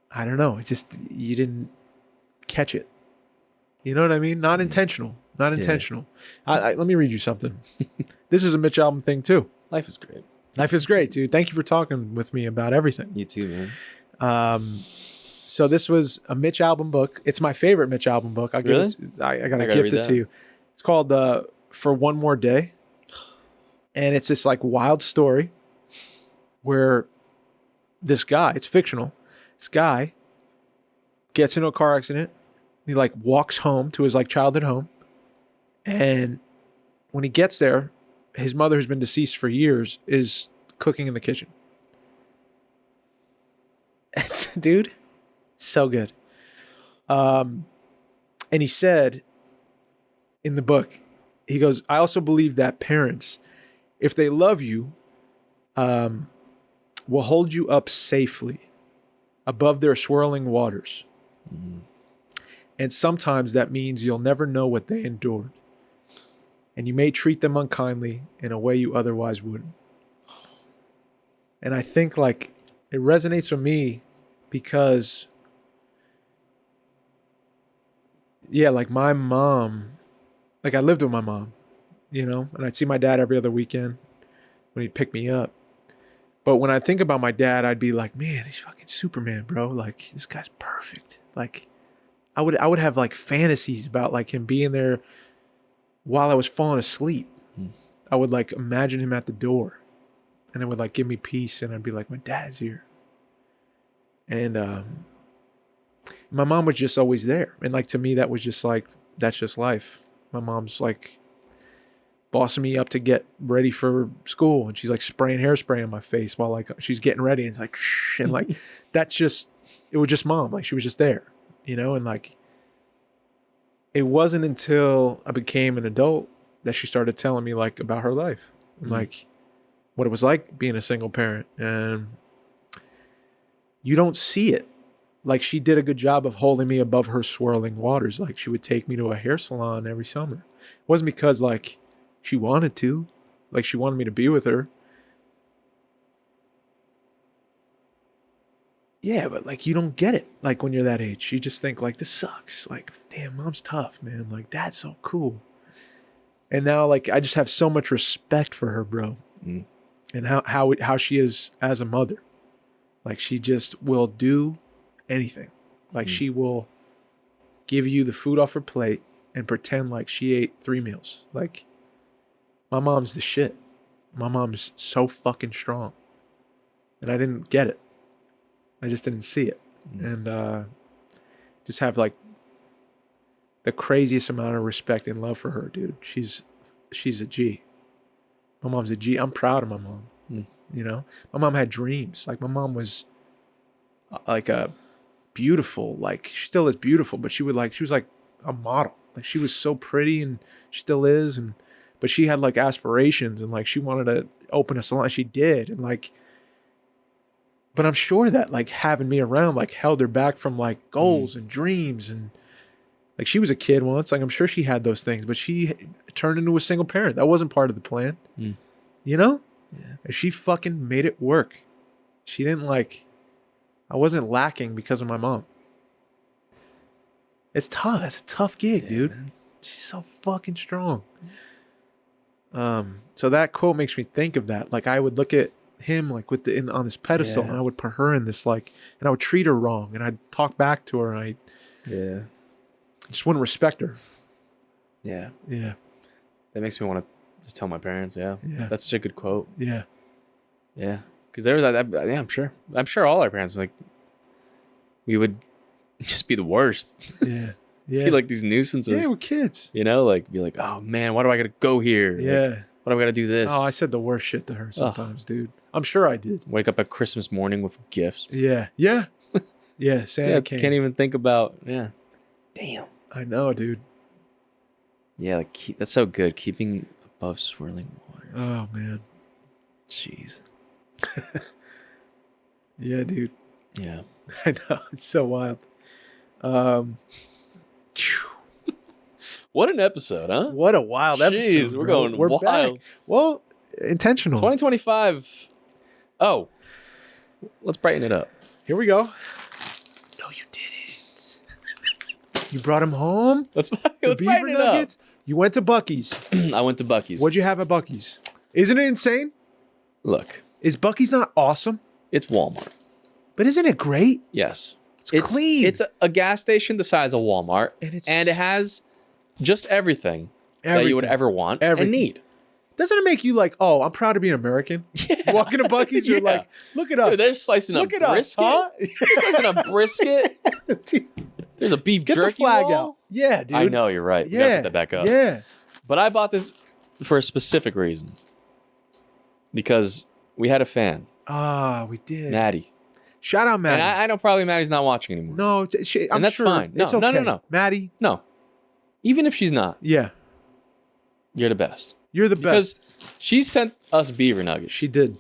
I don't know. It just, you didn't catch it. You know what I mean? Not intentional. Not intentional. Yeah. Let me read you something. This is a Mitch album thing too. Life is great. Life is great, dude. Thank you for talking with me about everything. You too, man. So this was a Mitch album book. It's my favorite Mitch album book. I gotta gift it to you. It's called For One More Day. And it's this like wild story where this guy, it's fictional. This guy gets into a car accident. He like walks home to his like childhood home. And when he gets there, his mother, who's been deceased for years, is cooking in the kitchen. It's, dude, so good. And he said in the book, he goes, I also believe that parents, if they love you, will hold you up safely above their swirling waters. Mm-hmm. And sometimes that means you'll never know what they endured. And you may treat them unkindly in a way you otherwise wouldn't. And I think like it resonates with me because, yeah, like my mom, like I lived with my mom, you know, and I'd see my dad every other weekend when he'd pick me up. But when I think about my dad, I'd be like, man, he's fucking Superman, bro. Like this guy's perfect. Like I would have like fantasies about like him being there while I was falling asleep. I would like imagine him at the door, and it would like give me peace, and I'd be like, my dad's here. And my mom was just always there, and like to me that was just like, that's just life. My mom's like bossing me up to get ready for school, and she's like spraying hairspray on my face while like she's getting ready, and it's like shh, and like that's just, it was just mom, like she was just there, you know. And like it wasn't until I became an adult that she started telling me like about her life and like what it was like being a single parent. And you don't see it. Like she did a good job of holding me above her swirling waters. Like she would take me to a hair salon every summer. It wasn't because like she wanted to, like she wanted me to be with her. Yeah, but like you don't get it. Like when you're that age, you just think like this sucks. Like, damn, mom's tough, man. Like dad's so cool. And now like I just have so much respect for her, bro. And how she is as a mother. Like she just will do anything. Like she will give you the food off her plate and pretend like she ate 3 meals. Like my mom's the shit. My mom's so fucking strong. And I didn't get it. I just didn't see it. And just have like the craziest amount of respect and love for her, dude. She's a G. My mom's a G. I'm proud of my mom. You know, my mom had dreams. Like my mom was like a beautiful, like she still is beautiful, but she was like a model. Like she was so pretty, and she still is. And but she had like aspirations, and like she wanted to open a salon. She did, and like. But I'm sure that like having me around like held her back from like goals and dreams, and like she was a kid once. Like I'm sure she had those things, but she turned into a single parent. That wasn't part of the plan, you know. Yeah. And she fucking made it work. She didn't like. I wasn't lacking because of my mom. It's tough. It's a tough gig, dude. Man. She's so fucking strong. So that quote makes me think of that. Like I would look at him like with on this pedestal, and I would put her in this like, and I would treat her wrong, and I'd talk back to her, and I just wouldn't respect her. Yeah. That makes me want to just tell my parents. That's such a good quote. Yeah, because there was that. Yeah, I'm sure all our parents, like, we would just be the worst. Yeah. Be like these nuisances. Yeah, we're kids. You know, like be like, oh man, why do I gotta go here? Yeah. Like, why do I gotta do this? Oh, I said the worst shit to her sometimes, dude. I'm sure I did. Wake up at Christmas morning with gifts. Yeah. Santa came. Can't even think about. Yeah. Damn. I know, dude. Yeah, like that's so good. Keeping above swirling water. Oh man. Jeez. Yeah, dude. Yeah. I know. It's so wild. What an episode, huh? What a wild episode. We're going wild. Back. Well, intentional. 2025. Oh, let's brighten it up. Here we go. No, you didn't. You brought him home? Let's brighten it up. You went to Buc-ee's. I went to Buc-ee's. What'd you have at Buc-ee's? Isn't it insane? Look. Is Buc-ee's not awesome? It's Walmart. But isn't it great? Yes. It's clean. It's a gas station the size of Walmart. And it has just everything that you would ever want and need. Doesn't it make you like, oh, I'm proud to be an American? Yeah. Walking to Buc-ee's, you're like, look at us. Dude, they're slicing a brisket. Us, huh? They're slicing a brisket. There's a beef jerky. Get the flag wall. out. Yeah, dude. I know, you're right. Yeah. We gotta put that back up. Yeah. But I bought this for a specific reason. Because we had a fan. Ah, we did. Maddie. Shout out Maddie. And I know probably Maddie's not watching anymore. No, I'm that's sure. fine. No, it's okay. No. Maddie. No. Even if she's not. Yeah. You're the best. You're the best. Because she sent us beaver nuggets. She did.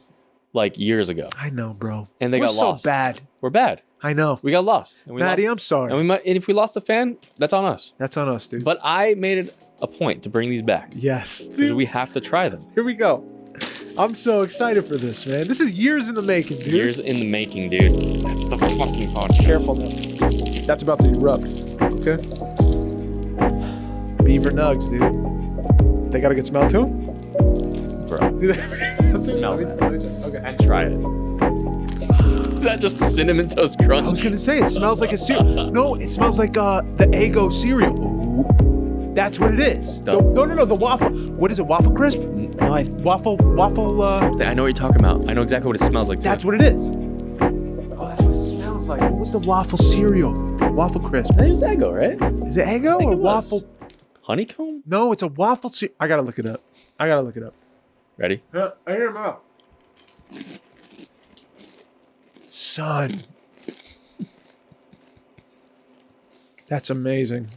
Like years ago. I know, bro. And they got lost. We're so bad. We're bad. I know. We got lost. And Maddie, I'm sorry. And if we lost a fan, that's on us. That's on us, dude. But I made it a point to bring these back. Yes. Because we have to try them. Here we go. I'm so excited for this, man. This is years in the making, dude. Years in the making, dude. That's the fucking part. Careful now. That's about to erupt. Okay. Beaver nugs, dude. They got a good smell to them? Bro. Do they smell that. Okay. And try it. Is that just Cinnamon Toast Crunch? I was going to say, it smells like a cereal. No, it smells like the Eggo cereal. Ooh. That's what it is. No, the waffle. What is it, Waffle Crisp? No, Waffle. something. I know what you're talking about. I know exactly what it smells like. Too. That's what it is. Oh, that's what it smells like. What was the waffle cereal? Waffle crisp. I think it was Eggo, right? Is it Eggo or waffle? Honeycomb? No, it's a waffle cereal. I gotta look it up. Ready? Yeah, I hear him out. Son. That's amazing.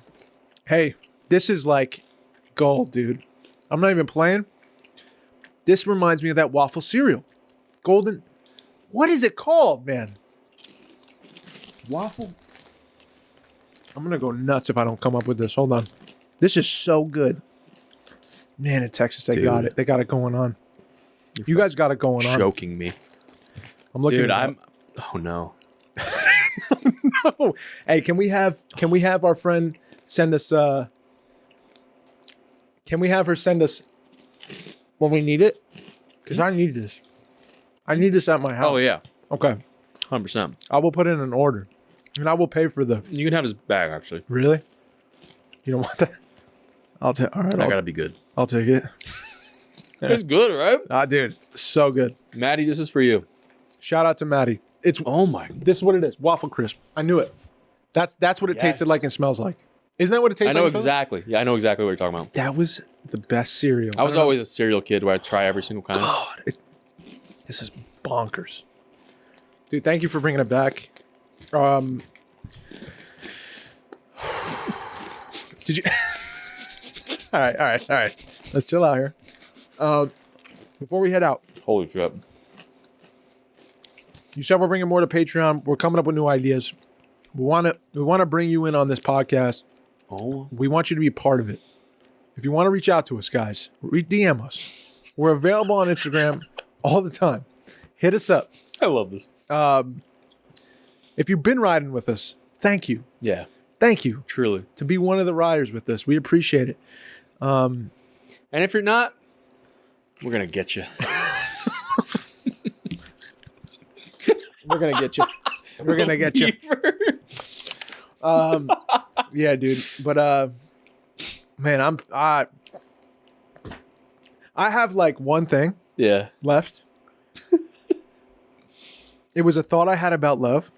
Hey, this is like gold, dude. I'm not even playing. This reminds me of that waffle cereal. Golden. What is it called, man? Waffle. I'm going to go nuts if I don't come up with this. Hold on. This is so good. Man, in Texas, they got it. They got it going on. You guys got it going on. Choking me. I'm looking. Dude, oh no. No. Hey, can we have our friend send us can we have her send us when we need it? Because I need this. I need this at my house. Oh yeah. Okay. 100%. I will put in an order. And I will pay for the You can have his bag actually. Really? You don't want that? I'll take all right. I gotta be good. I'll take it. It's good, right? Dude, so good. Maddie, this is for you. Shout out to Maddie. Oh my. This is what it is. Waffle crisp. I knew it. That's what it tasted like and smells like. Isn't that what it tastes like? I know exactly. Yeah, I know exactly what you're talking about. That was the best cereal. I was always a cereal kid where I try every single kind. God, this is bonkers. Dude, thank you for bringing it back. Did you? All right. Let's chill out here. Before we head out, Holy shit. you said we're bringing more to Patreon. We're coming up with new ideas. We want to bring you in on this podcast. Oh. We want you to be a part of it. If you want to reach out to us, guys, DM us. We're available on Instagram all the time. Hit us up. I love this. If you've been riding with us, thank you. Yeah. Thank you. Truly. To be one of the riders with us. We appreciate it. And if you're not, we're going to get you. We're going to get you. We're going to get you. Yeah, dude. But, man, I have like one thing left. It was a thought I had about love.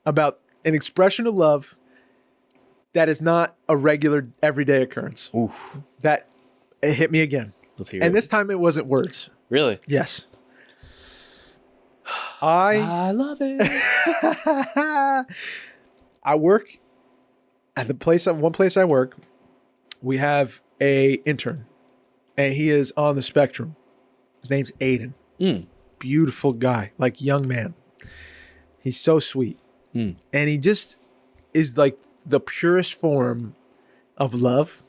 About an expression of love that is not a regular everyday occurrence. Oof. That it hit me again. Let's hear it. And this time it wasn't words. Really? Yes. I love it. I work at one place I work. We have a intern, and he is on the spectrum. His name's Aiden. Beautiful guy, like young man. He's so sweet. And he just is like the purest form of love,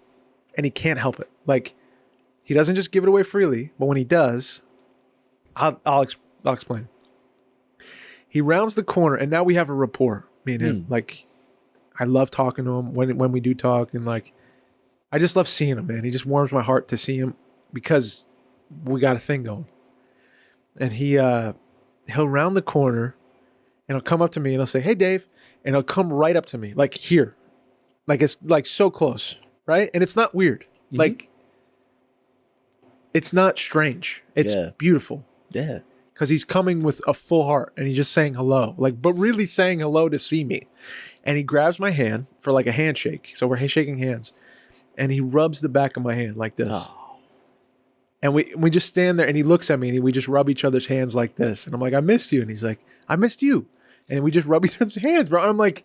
and he can't help it. Like, he doesn't just give it away freely, but when he does, I'll explain. He rounds the corner, and now we have a rapport, me and him. Like, I love talking to him when we do talk, and like, I just love seeing him, man. He just warms my heart to see him because we got a thing going. And he'll round the corner, and he'll come up to me, and he'll say, "Hey, Dave," and he'll come right up to me, like here, like it's like so close, right? And it's not weird, like it's not strange. It's beautiful. Yeah. Because he's coming with a full heart and he's just saying hello, like, but really saying hello to see me. And he grabs my hand for like a handshake. So we're shaking hands, and he rubs the back of my hand like this. Oh. And we just stand there, and he looks at me, and we just rub each other's hands like this. And I'm like, "I missed you." And he's like, "I missed you." And we just rub each other's hands, bro. And I'm like,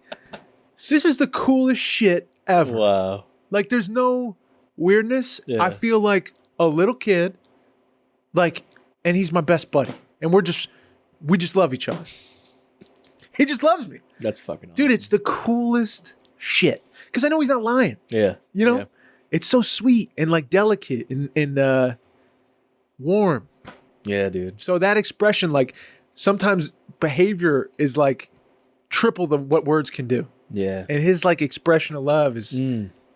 this is the coolest shit ever. Wow. Like, there's no weirdness. Yeah. I feel like a little kid, like, and he's my best buddy. And we just love each other. He just loves me. That's fucking awesome. Dude, it's the coolest shit. Because I know he's not lying. Yeah. You know? Yeah. It's so sweet and like delicate and warm. Yeah, dude. So that expression, like, sometimes behavior is like triple what words can do. Yeah. And his like expression of love is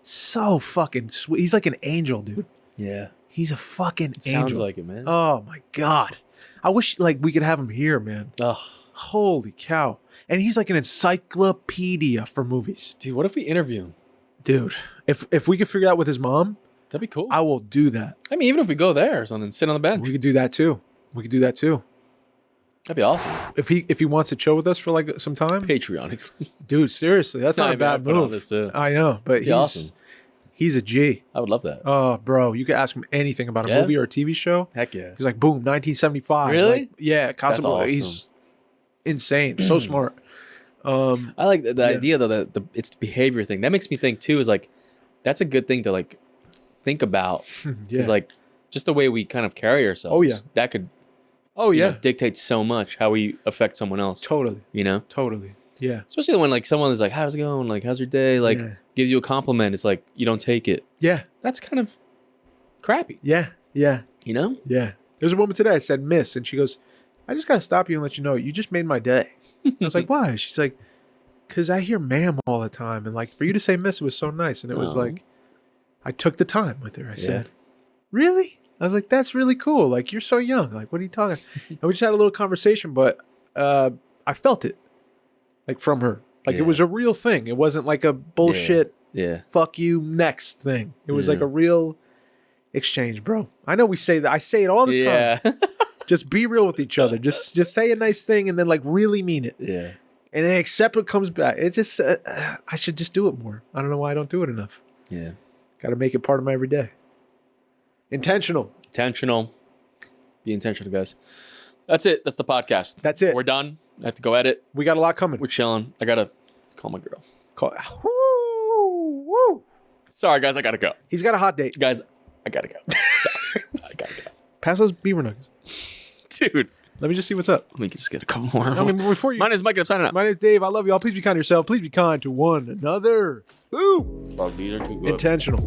so fucking sweet. He's like an angel, dude. Yeah. He's a fucking angel. Sounds like it, man. Oh my God. I wish like we could have him here, man. Oh. Holy cow. And he's like an encyclopedia for movies. Dude, what if we interview him? Dude, if we could figure out with his mom, That'd be cool. I will do that. I mean, even if we go there or something, sit on the bench. We could do that too. That'd be awesome. If he wants to chill with us for like some time, Patreon. dude. Seriously, that's not a bad move. I know, but he's awesome. He's a G. I would love that. Oh, bro, you could ask him anything about a movie or a TV show. Heck yeah. He's like, boom, 1975. Really? Like, yeah, That's awesome. He's insane. So smart. I like the idea though that it's the behavior thing. That makes me think too. Is like that's a good thing to like think about. Is like just the way we kind of carry ourselves. Oh yeah, that could. Oh yeah, dictate so much how we affect someone else. Totally. You know. Totally. Yeah. Especially when like someone is like, "How's it going? Like, how's your day?" Like, gives you a compliment. It's like you don't take it. Yeah. That's kind of crappy. Yeah. Yeah. You know. Yeah. There's a woman today. I said, "Miss," and she goes, "I just gotta stop you and let you know you just made my day." I was like, "Why?" She's like, "Cause I hear ma'am all the time, and like for you to say miss was so nice." And it was like, I took the time with her. I said, "Really?" I was like, "That's really cool. Like you're so young. Like what are you talking?" And we just had a little conversation, but I felt it, like from her. Like it was a real thing. It wasn't like a bullshit. Fuck you next thing. It was like a real exchange, bro. I know we say that. I say it all the time. Just be real with each other. Just say a nice thing and then like really mean it. Yeah. And then accept what comes back. It's just I should just do it more. I don't know why I don't do it enough. Yeah. Got to make it part of my everyday. Intentional. Be intentional, guys. That's it. That's the podcast. That's it. We're done. I have to go edit. We got a lot coming. We're chilling. I gotta call my girl. Woo. Sorry, guys. I gotta go. He's got a hot date. Guys, I gotta go. Sorry. I gotta go. Pass those beaver nuggets. Dude. Let me just see what's up. Let me just get a couple more. I mean, before you... My name is Mikey. I'm signing out. My name is Dave. I love y'all. Please be kind to yourself. Please be kind to one another. Boo. Oh, these are too good. Intentional.